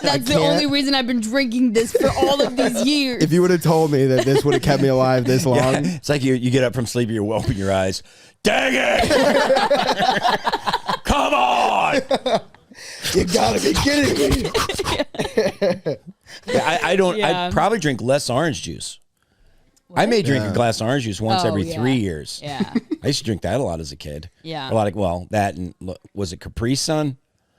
That's the only reason I've been drinking this for all of these years. If you would have told me that this would have kept me alive this long, Yeah, it's like you get up from sleep, you open your eyes. Dang it! Come on! You gotta be kidding me. Yeah, I don't. Yeah. I'd probably drink less orange juice. I may drink a glass of orange juice once Oh, every yeah. 3 years. Yeah. I used to drink that a lot as a kid. Yeah. A lot of that and was it Capri Sun?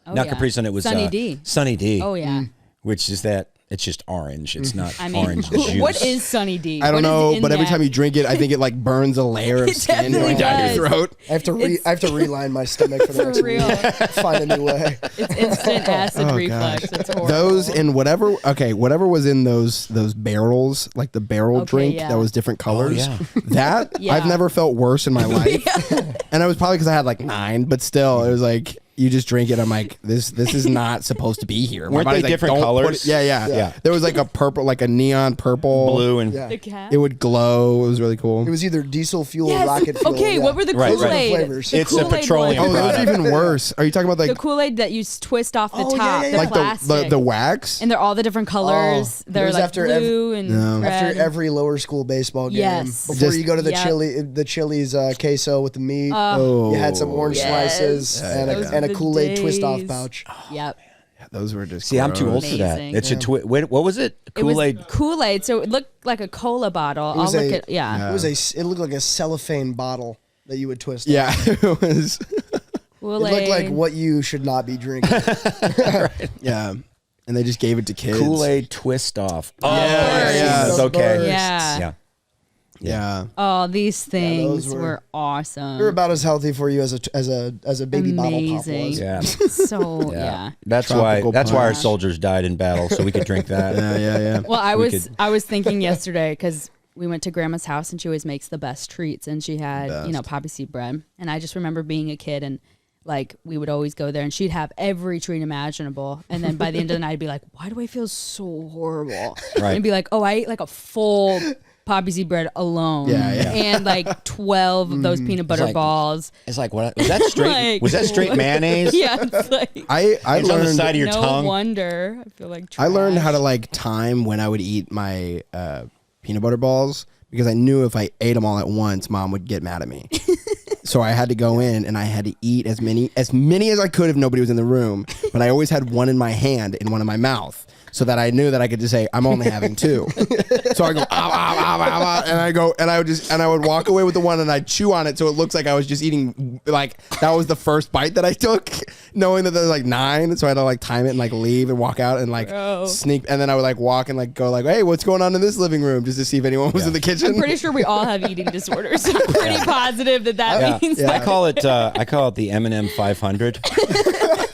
Oh, Not yeah. Capri Sun. It was Sunny D. Sunny D. Oh, yeah. Which is that? It's just orange. It's not I mean, orange juice. what is Sunny D? I don't What is know. in But every that? time you drink it, I think it like burns a layer of It skin definitely going down your does. throat. I have to reline my stomach for the For next real. week. Find a new way. It's instant acid Oh, reflux. It's horrible. Those and whatever was in those barrels, like the barrel Okay, drink yeah. that was different colors. yeah. That Yeah. I've never felt worse in my life. And it was probably because I had like 9, but still, it was like you just drink it. I'm like, this is not supposed to be here. My Weren't body's they like, different "Don't put colors?" it-" Yeah. Yeah. There was like a purple, like a neon purple, Blue and Yeah. The cat? It would glow. It was really cool. It was either diesel fuel or Yes. rocket fuel. Okay, yeah. what were the Right, right. Kool-Aid? Flavors. The It's a Kool-Aid petroleum ones. Oh, those are product. even worse. Are you talking about The like Kool-Aid that you twist off the Oh, yeah, top, yeah, the yeah. like plastic. the wax? And they're all the different colors. Oh, they're it was like after blue and No. red. After every lower school baseball game, Yes. before Just- you go to the Yep. Chili's queso with the meat, Oh, you had some orange Yes. slices and Those a were the Kool-Aid twist-off days. pouch. Yep. those were just. See, I'm too old gross. for that. Amazing. It's a what was it? It was Kool-Aid. Kool-Aid, so it looked like a cola bottle. I'll was look a- at yeah. It looked like a cellophane bottle that you would twist. Yeah, it was. It Kool-Aid. looked like what you should not be drinking. Yeah, and they just gave it to kids. Kool-Aid twist off. Oh, yeah. That's okay. Yeah. Yeah. Yeah. Oh, these things those were, were- awesome. They're about as healthy for you as a baby bottle pop Amazing. was. Yeah. So yeah. That's Tropical why our punch. soldiers died in battle, so we could drink that. Yeah. Well, I We was could- I was thinking yesterday because we went to Grandma's house and she always makes the best treats, and she had Best. poppy seed bread, and I just remember being a kid and like we would always go there and she'd have every treat imaginable, and then by the end of the night I'd be like, why do I feel so horrible? Right. And be like, oh, I ate like a full poppy seed bread alone. Yeah, yeah. And like 12 of those peanut butter like- balls. It's like, what was that straight? Like, was that straight mayonnaise? Yeah, it's like I It's on the learned side of your no tongue. wonder. I feel like I learned how to trash. like time when I would eat my peanut butter balls because I knew if I ate them all at once, Mom would get mad at me. So I had to go in and I had to eat as many as I could if nobody was in the room. But I always had one in my hand and one in my mouth, so that I knew that I could just say, I'm only having 2. So I go, and I would walk away with the one and I'd chew on it so it looks like I was just eating, like that was the first bite that I took, knowing that there's like 9. So I had to like time it and like leave and walk out and like Bro. sneak. And then I would like walk and like go like, hey, what's going on in this living room? Just to see if anyone was in the kitchen. I'm pretty sure we all have eating disorders. I'm pretty positive that means I call it the M&M 500.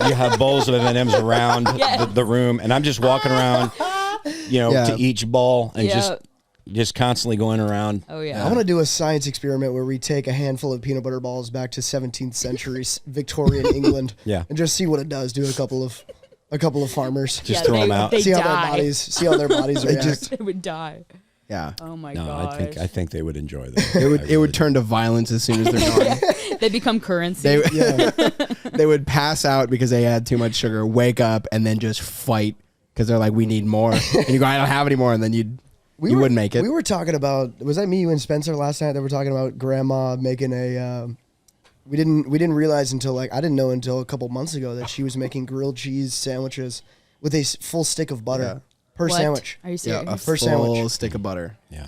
You have bowls of M&Ms around the room, and I'm just walking around, to each ball and just constantly going around. Oh yeah. I want to do a science experiment where we take a handful of peanut butter balls back to 17th century Victorian England, and just see what it does. Do a couple of farmers, Just throw them out. They see die. how their bodies react. They would die. Yeah. Oh my No, god. I think they would enjoy that. It would turn to violence as soon as they're gone. They become currency. They would pass out because they had too much sugar, wake up, and then just fight because they're like, we need more. And you go, I don't have any more. And then you wouldn't make it. We were talking about, was that me, you, and Spencer last night that were talking about Grandma making a. We didn't realize until I didn't know until a couple months ago that she was making grilled cheese sandwiches with a full stick of butter per What? sandwich. Are you Yeah, serious? a Per full sandwich. stick of butter. Yeah.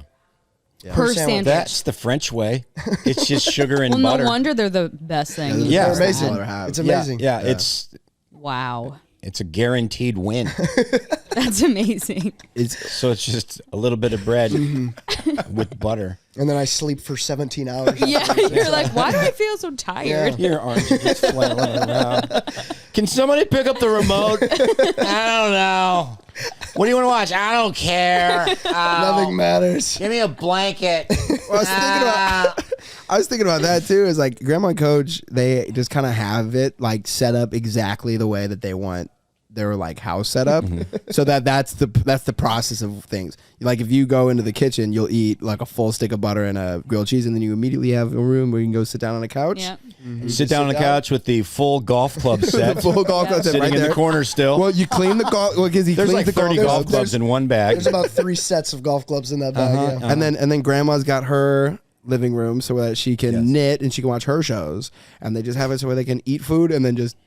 Per sandwich. sandwich. That's the French way. It's just sugar and well, butter. no wonder they're the best thing. Yeah. They're amazing. All I have. It's Yeah. amazing. Yeah, it's Wow. a guaranteed win. That's amazing. So it's just a little bit of bread with butter. And then I sleep for 17 hours. Yeah, you're like, why do I feel so tired? Your arms are just flailing around. Can somebody pick up the remote? I don't know. What do you want to watch? I don't care. Nothing matters. Give me a blanket. I was thinking about that too. Is like Grandma and Coach, they just kind of have it like set up exactly the way that they want their like house set up, so that's the process of things. Like if you go into the kitchen, you'll eat like a full stick of butter and a grilled cheese, and then you immediately have a room where you can go sit down on a couch. Yeah. Sit down on the couch with the full golf club set. The full golf club set Sitting right in there. the corner still. Well, you clean the golf. Well, because he There's cleans like the 30 golf clubs in one bag. There's about 3 sets of golf clubs in that bag. Yeah. And then Grandma's got her living room so that she can knit and she can watch her shows, and they just have it so where they can eat food and then just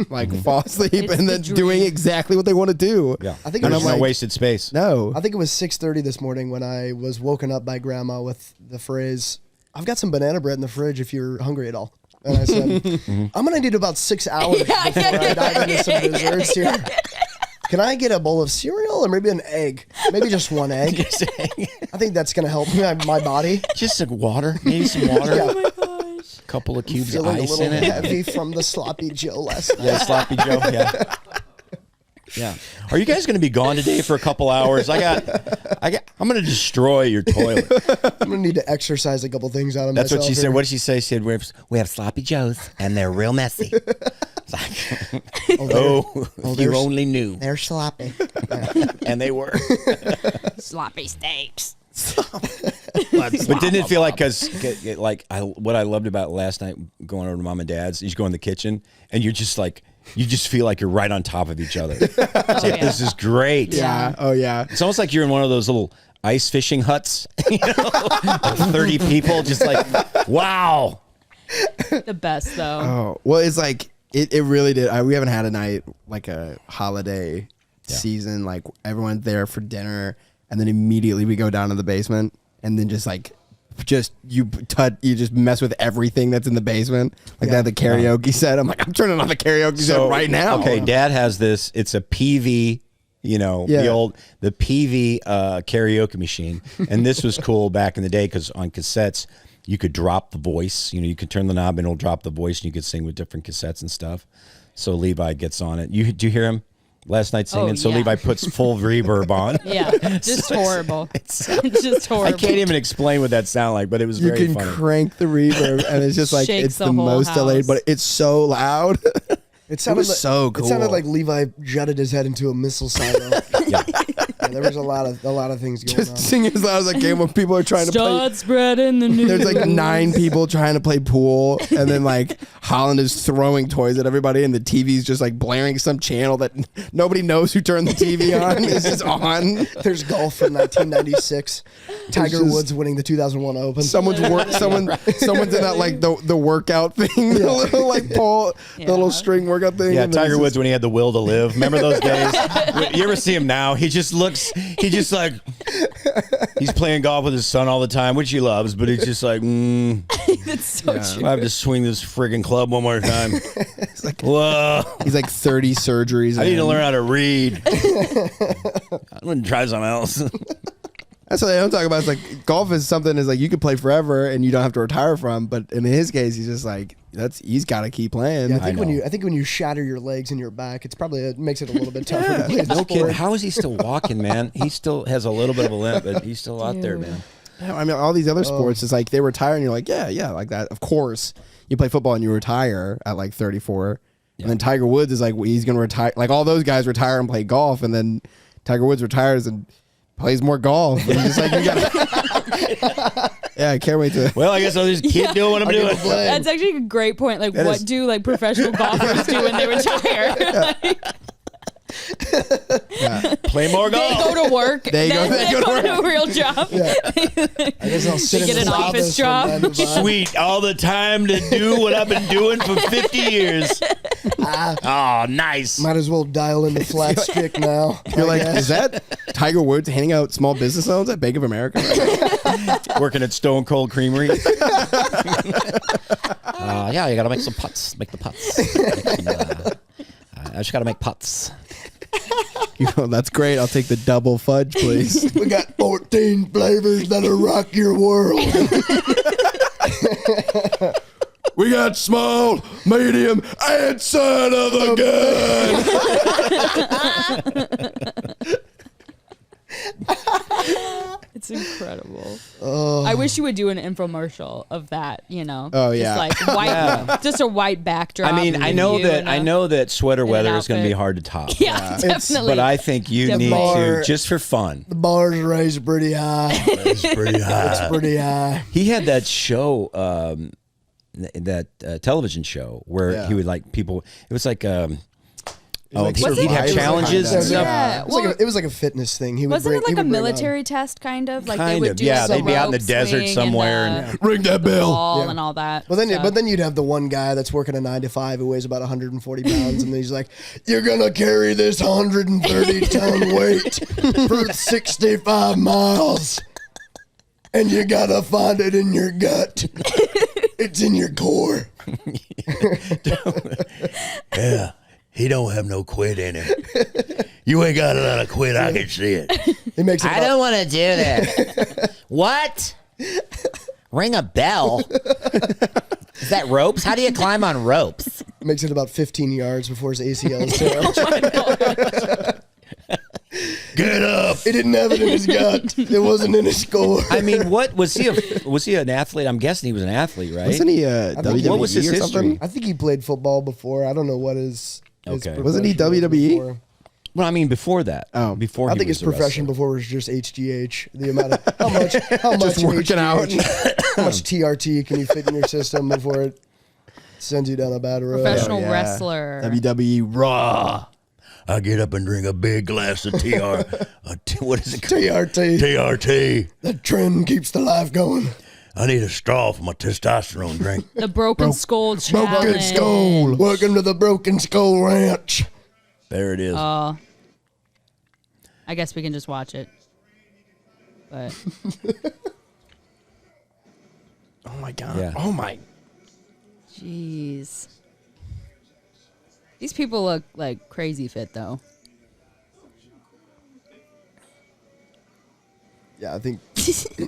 like fall asleep It's and the then dream. doing exactly what they want to do. Yeah, I think there's it was no like- wasted space. No. I think it was 6:30 this morning when I was woken up by Grandma with the phrase, "I've got some banana bread in the fridge if you're hungry at all." And I said, "I'm gonna need about 6 hours before I dive into some desserts here. Can I get a bowl of cereal or maybe an egg? Maybe just one egg. I think that's gonna help my body. Just some water, maybe some water. Yeah. Oh my gosh. A couple of cubes of Feeling a ice little in it. heavy from the sloppy Joe last night." Yeah, sloppy Joe. Yeah. Yeah. Are you guys going to be gone today for a couple hours? I'm going to destroy your toilet. I'm gonna need to exercise a couple things out of That's myself. what she said. here. What did she say? She said, we have sloppy Joes, and they're real messy. It's like, if you only knew. They're sloppy. And they were. Sloppy steaks. But didn't it feel like, what I loved about last night going over to Mom and Dad's, you go in the kitchen, and you're just like, you just feel like you're right on top of each other. It's like, yeah. this is great. Yeah. Oh yeah. It's almost like you're in one of those little ice fishing huts, like 30 people, just like, wow. The best though. Oh well, it's like it really did. We haven't had a night like a holiday season. Like everyone's there for dinner, and then immediately we go down to the basement, and then you just mess with everything that's in the basement. Like they had the karaoke set. I'm like, I'm turning on the karaoke set right now. Okay, Dad has this. It's a PV, the PV karaoke machine. And this was cool back in the day because on cassettes, you could drop the voice. You could turn the knob and it'll drop the voice and you could sing with different cassettes and stuff. So Levi gets on it. Do you hear him last night singing? Oh, So yeah. Levi puts full reverb on. Yeah, just horrible. It's just horrible. I can't even explain what that sounded like, but it was You very can funny. crank the reverb, and it's just like Shakes it's the the whole most delayed, house. but it's so loud. It sounded was like, so cool. It sounded like Levi jutted his head into a missile silo. Yeah. Yeah, there was a lot of things going Just on. sing as loud as I can when people are trying to play. Start spreading the news. There's like 9 people trying to play pool, and then like Holland is throwing toys at everybody, and the TV's just like blaring some channel that nobody knows who turned the TV on. It's just on. There's golf from 1996. Tiger just- Woods winning the 2001 Open. Someone's in that like the workout thing, the little like pole, the little string workout thing. Yeah, and then Tiger it's Woods when he had the will to live. Remember those days? You ever see him now? He just like he's playing golf with his son all the time, which he loves, but he's just like, That's so true. I have to swing this friggin' club one more time. Whoa. He's like 30 surgeries. I need to in. learn how to read. I'm going to try something else. That's what they don't talk about. It's like golf is something is like you could play forever and you don't have to retire from. But in his case, he's just like he's got to keep playing. Yeah, I think when you shatter your legs and your back, it makes it a little bit tougher to play the No sport. kidding. How is he still walking, man? He still has a little bit of a limp, but he's still out there, man. I mean, all these other sports, it's like they retire and you're like, yeah, like that. Of course, you play football and you retire at like 34. And then Tiger Woods is like, he's going to retire. Like all those guys retire and play golf. And then Tiger Woods retires and plays more golf. And he's like, you got yeah, I can't wait to. Well, I guess I'll just keep doing what I'm doing. That's actually a great point. Like, what do like professional golfers do when they retire? Play more They golf. go to work. They go to to a real job. I guess I'll sit They in get the an office from 9 to 5. Sweet. All the time to do what I've been doing for 50 years. Oh, nice. Might as well dial in the flat stick now. You're like, is that Tiger Woods handing out small business loans at Bank of America? Working at Stone Cold Creamery. Yeah, you got to make some putts. Make the putts. I just got to make putts. You know, that's great. I'll take the double fudge, please. We got 14 flavors that'll rock your world. We got small, medium, and son of a gun. It's incredible. I wish you would do an infomercial of that. You know. Oh, yeah. Just like white, just a white backdrop. I mean, and I know you that in I a- know that sweater in an weather is going to be outfit. hard to top. Yeah, definitely. But I think you need to, just for fun. The bar's raised pretty high. It's pretty high. It's pretty high. He had that show, that television show where he would like people. It was like, like he'd have Survivor challenges kind and of. stuff. Yeah. It was like a fitness thing. He would Wasn't bring, it he like a would bring on- military test, kind of? Like Kind they would of, do yeah, the they'd be out in the rope desert swing somewhere and Ring that bell. ball Yeah. and all that. But stuff. then you'd have the one guy that's working a 9 to 5 who weighs about 140 pounds, and he's like, "You're gonna carry this 130-ton weight for 65 miles, and you gotta find it in your gut. It's in your core." Yeah. He don't have no quit in him. You ain't got a lot of quit. I can see it. He makes it I about, don't want to do this. What? Ring a bell? Is that ropes? How do you climb on ropes? makes it about 15 yards before his ACL is tear. Get up. He didn't have it in his gut. It wasn't in his core. I mean, what was he? Was he an athlete? I'm guessing he was an athlete, right? Wasn't he WWE what was his or history? something? I think he played football before. I don't know what his Okay. Wasn't he profession was WWE? before. Well, I mean, before that. Oh. before I he think was his a profession wrestler. before was just HGH. The amount of how much working out. how much TRT can you fit in your system before it sends you down a bad road? Professional yeah. wrestler. WWE Raw. I get up and drink a big glass of what is it called? TRT. TRT. That trend keeps the life going. I need a straw for my testosterone drink. The Broken Skull Challenge. Broken Skull. Welcome to the Broken Skull Ranch. There it is. I guess we can just watch it. But Oh my god. Yeah. Oh my. jeez. These people look like crazy fit though. Yeah, I think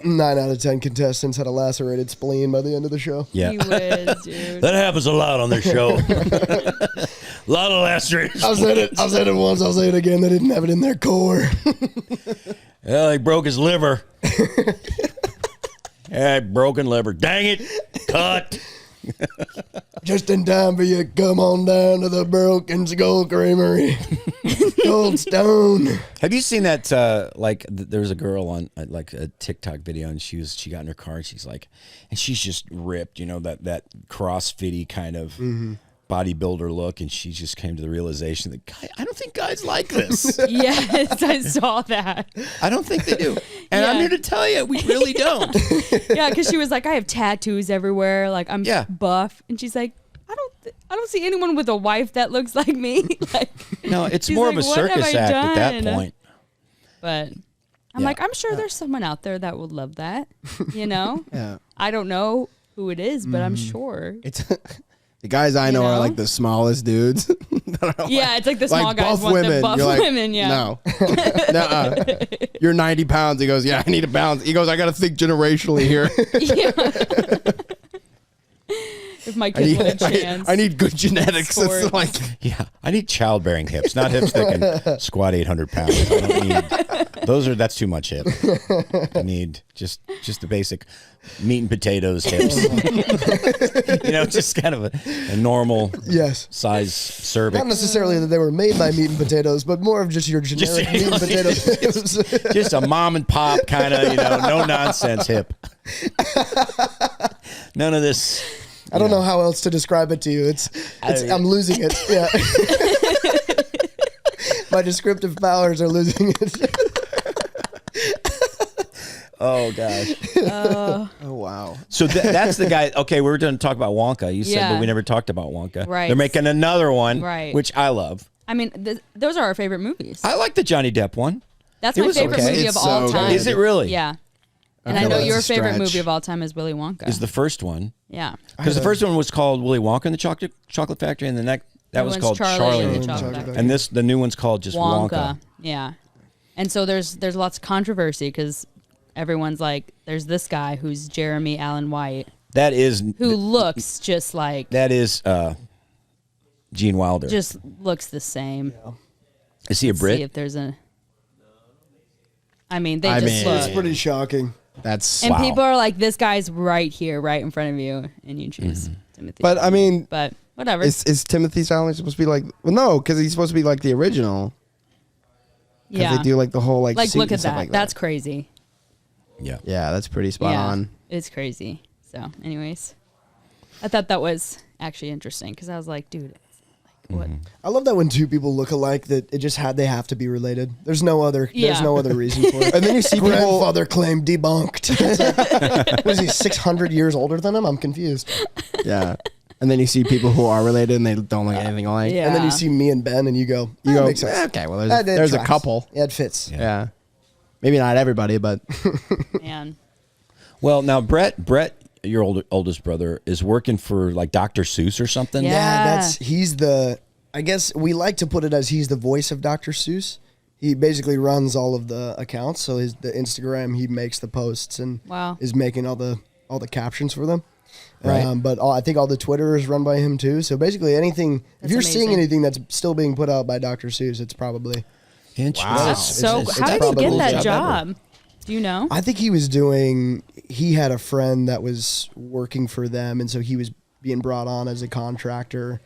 9 out of 10 contestants had a lacerated spleen by the end of the show. Yeah. He was, dude. That happens a lot on this show. A lot of lacerations. I said it once, I'll say it again. They didn't have it in their core. Well, he broke his liver. Yeah, broken liver. Dang it. Cut. Just in time for you to come on down to the Broken Skull Creamery. Goldstone. Have you seen that? There's a girl on like a TikTok video, and she got in her car, and she's like, and she's just ripped, that CrossFit-y kind of bodybuilder look, and she just came to the realization that I don't think guys like this. Yes, I saw that. I don't think they do, and I'm here to tell you, we really don't. Yeah, because she was like, I have tattoos everywhere, like I'm buff, and she's like, I don't see anyone with a wife that looks like me. Like, no, it's she's more like, of a "What have circus I act at that done?" point. But I'm like, I'm sure there's someone out there that would love that. Yeah. I don't know who it is, but I'm sure. It's the guys I know are like the smallest dudes. Yeah, it's like the small guys buff want women. the buff You're like, women. Yeah. No. Nuh-uh. You're 90 pounds. He goes, yeah, I need a pound. He goes, I got to think generationally here. If my kids want a chance. I need good genetics. It's like, yeah, I need childbearing hips, not hips that can squat 800 pounds. I don't need that's too much hip. I need just the basic meat and potatoes hips. Just kind of a normal size cervix. Not necessarily that they were made by meat and potatoes, but more of just your generic meat and potatoes hips. Just a mom and pop kind of, no nonsense hip. None of this. I don't know how else to describe it to you. I'm losing it. Yeah. My descriptive powers are losing it. Oh gosh. oh wow. So that's the guy. Okay, we were going to talk about Wonka. You said, but we never talked about Wonka. Right. They're making another one, right, which I love. I mean, those are our favorite movies. I like the Johnny Depp one. That's my favorite movie of all time. Is it really? Yeah. And I know your favorite movie of all time is Willy Wonka. Is the first one. Yeah. Because the first one was called Willy Wonka and the Chocolate Factory, and the that was called Charlie and the Chocolate Factory. And the new one's called just Wonka. Yeah. And so there's lots of controversy because everyone's like, there's this guy who's Jeremy Allen White. That is. Who looks just like. That is Gene Wilder. Just looks the same. Yeah. Is he a Brit? See if there's a. I mean, look. It's pretty shocking. And people are like, this guy's right here, right in front of you, and you choose Timothy. But I mean, but whatever. Is Timothy Chalamet supposed to be like? Well, no, because he's supposed to be like the original. Yeah, they do like the whole like suit look and at stuff that. like that. That's crazy. Yeah, that's pretty spot on. It's crazy. So, anyways, I thought that was actually interesting because I was like, dude. What? I love that when two people look alike that they have to be related. There's no other reason for it. And then you see grandfather claim debunked. Was he 600 years older than him? I'm confused. Yeah. And then you see people who are related and they don't look anything alike. Yeah. And then you see me and Ben and you go, makes sense. Okay, well there's a couple. Yeah, it fits. Yeah. Maybe not everybody, but Man. Well, now Brett, your oldest brother, is working for like Dr. Seuss or something. Yeah. He's the. I guess we like to put it as he's the voice of Dr. Seuss. He basically runs all of the accounts. So the Instagram, he makes the posts and is making all the captions for them. Right. But I think all the Twitter is run by him too. So basically, anything if you're seeing anything that's still being put out by Dr. Seuss, it's probably interesting. Wow. That's how did he get that job? Do you know? I think he had a friend that was working for them, and so he was being brought on as a contractor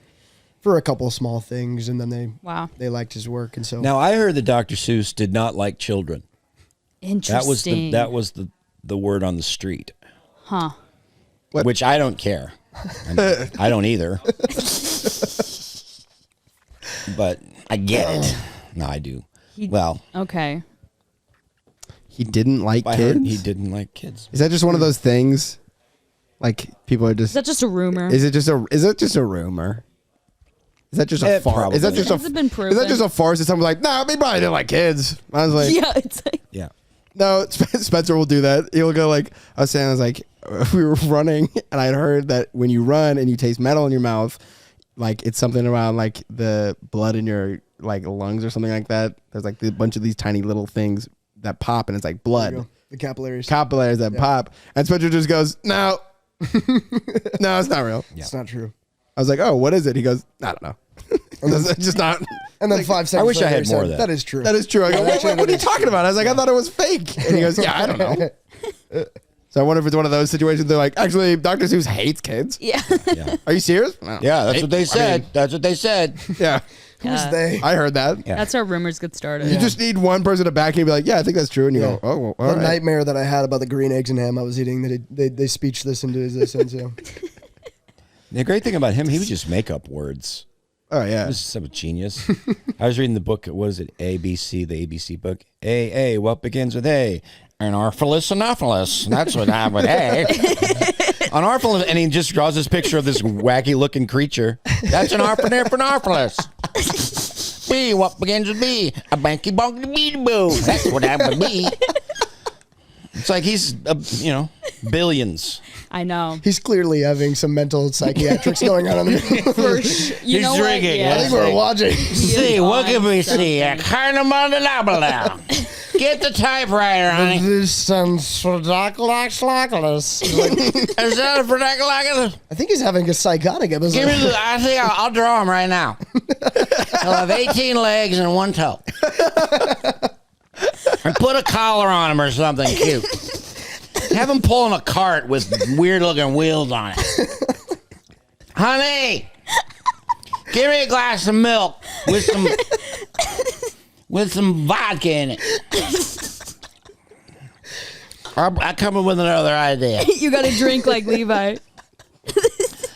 for a couple of small things, and then they liked his work, and so now I heard that Dr. Seuss did not like children. Interesting. That was the word on the street. Huh. Which I don't care. I don't either. But I get it. No, I do. Okay. he didn't like I kids. heard he didn't like kids. Is that just one of those things? Like people are just. Is that just a rumor? Is it just a rumor? Is that just a farce? Is that just Has it been proven? Is that just a farce? That someone's like, nah, he probably didn't like kids. I was like, yeah, it's like, Yeah. no, Spencer will do that. He'll go like, I was saying, I was like, we were running, and I'd heard that when you run and you taste metal in your mouth, like it's something around like the blood in your like lungs or something like that. There's like a bunch of these tiny little things that pop, and it's like blood. the capillaries that pop. And Spencer just goes, no, no, it's not real. Yeah. It's not true. I was like, oh, what is it? He goes, I don't know. It's just not. And then 5 seconds I wish I later, had he more said, of that. That is true. That is true. I go, what are you talking about? I was like, I thought it was fake. And he goes, yeah, I don't know. So I wonder if it's one of those situations. They're like, actually, Dr. Seuss hates kids. yeah. Yeah. Are you serious? Yeah, that's what they said. That's what they said. Yeah. Who's they? I heard that. Yeah. That's how rumors get started. You just need one person to back you and be like, yeah, I think that's true. And you go, oh, well, all The right. nightmare that I had about the green eggs and ham I was eating, that they speech this into existence. Yeah. The great thing about him, he would just make up words. Oh, He yeah. was so genius. I was reading the book. What is it? ABC, the ABC book. What begins with A? Anarphilus, anophelis. That's what I would A. Anarphilus, and he just draws this picture of this wacky-looking creature. That's an anarphilus. B, what begins with B? A banky bonky bee boo. That's what that would be. It's like he's, billions. I know. He's clearly having some mental psychiatrics going on. You He's know drinking. What? I think we're watching. See, what can we see? A carnamondelabala. Get the typewriter, honey. This sounds ridiculous. Is that a vernacular? I think he's having a psychotic episode. Give me the. I think I'll draw him right now. He'll have 18 legs and one toe. And put a collar on him or something cute. Have him pulling a cart with weird looking wheels on it. Honey, give me a glass of milk with some vodka in it. I come up with another idea. You got to drink like Levi.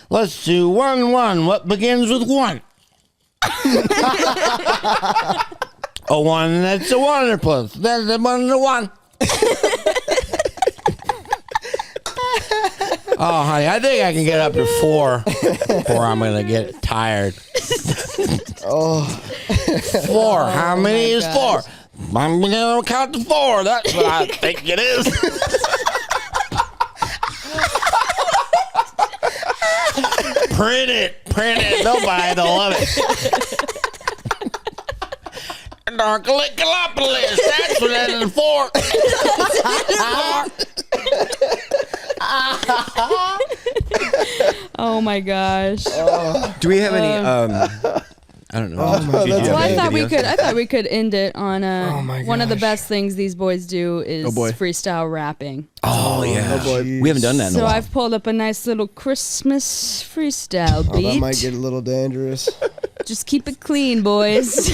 Let's do 1-1. What begins with 1? A 1, that's a 1 plus. That's a 1 to 1. Oh, honey, I think I can get up to 4 before I'm going to get tired. 4. How many is 4? I'm going to count to 4. That's what I think it is. Print it. Nobody will love it. Narcolicalopolis. That's what that is 4. Oh my gosh. Do we have any? I don't know. Well, I thought we could end it on one of the gosh. best things these boys do is boy. freestyle rapping. Oh yeah. We haven't done that in a So while. I've pulled up a nice little Christmas freestyle Oh, beat. that might get a little dangerous. Just keep it clean, boys.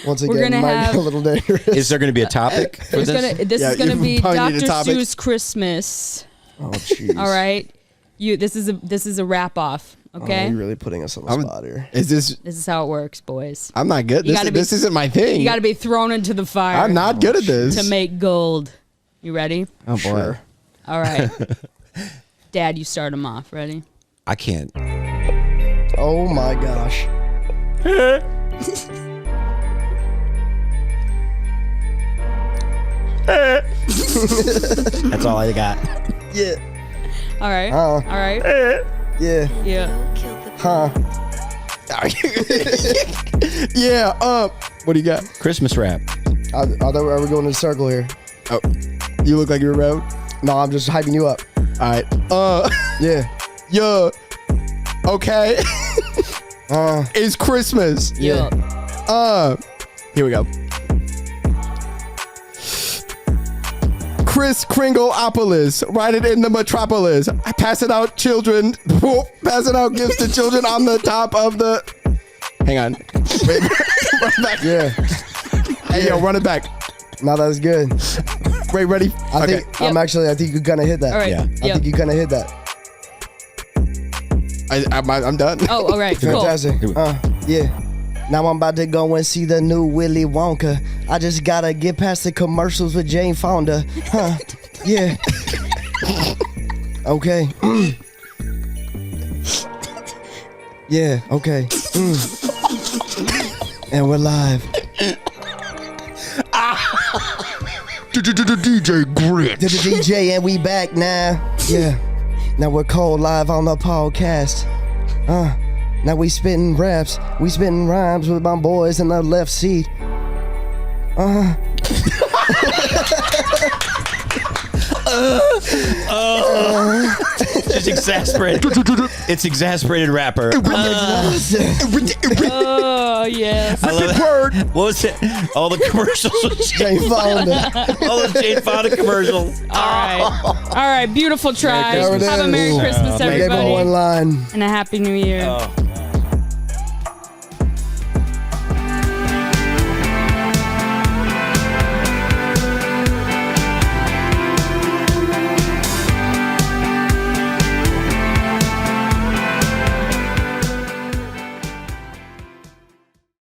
Once We're again, gonna might have- get a little dangerous. Is there going to be a topic for this? This Yeah, is gonna you be probably need a Dr. topic. Seuss Christmas. Oh, jeez. All right. This is a wrap off. Okay. Oh, you're really putting us on the spot here. Is this? This is how it works, boys. I'm not good. You gotta This isn't my thing. You got to be thrown into the fire. I'm not good at this. to make gold. You ready? Oh boy. Sure. All right. Dad, you start them off. Ready? I can't. Oh my gosh. That's all I got. Yeah. All right. All right. Yeah. Yeah. Huh. Yeah. What do you got? Christmas rap. I thought we were going in a circle here. Oh, you look like you're around. No, I'm just hyping you up. All right. Yeah. Yeah. Okay. It's Christmas. Yeah. Here we go. Chris Kringleopolis, ride it in the metropolis. Passing out children, passing out gifts to children on the top of the. Hang on. Wait, run it back. Yeah. Hey, yo, run it back. No, that was good. Wait, ready? I Okay. think I think you kind of hit that. All right. Yeah. I think you kind of hit that. I'm done. Oh, all right. Cool. Fantastic. Yeah. Now I'm about to go and see the new Willy Wonka. I just gotta get past the commercials with Jane Fonda. Huh. Yeah. Okay. Yeah, okay. And we're live. DJ Grit. To the DJ and we back now. Yeah. Now we're cold live on the podcast. Now we spitting raps. We spitting rhymes with my boys in the left seat. Just exasperated. It's exasperated rapper. Oh, yes. I love it. What was it? All the commercials with Jane Fonda. all the Jane Fonda commercials. All right. All right. Beautiful try. Christmas. Have a Merry Christmas, We gave him everybody. one line. And a Happy New Year. Oh.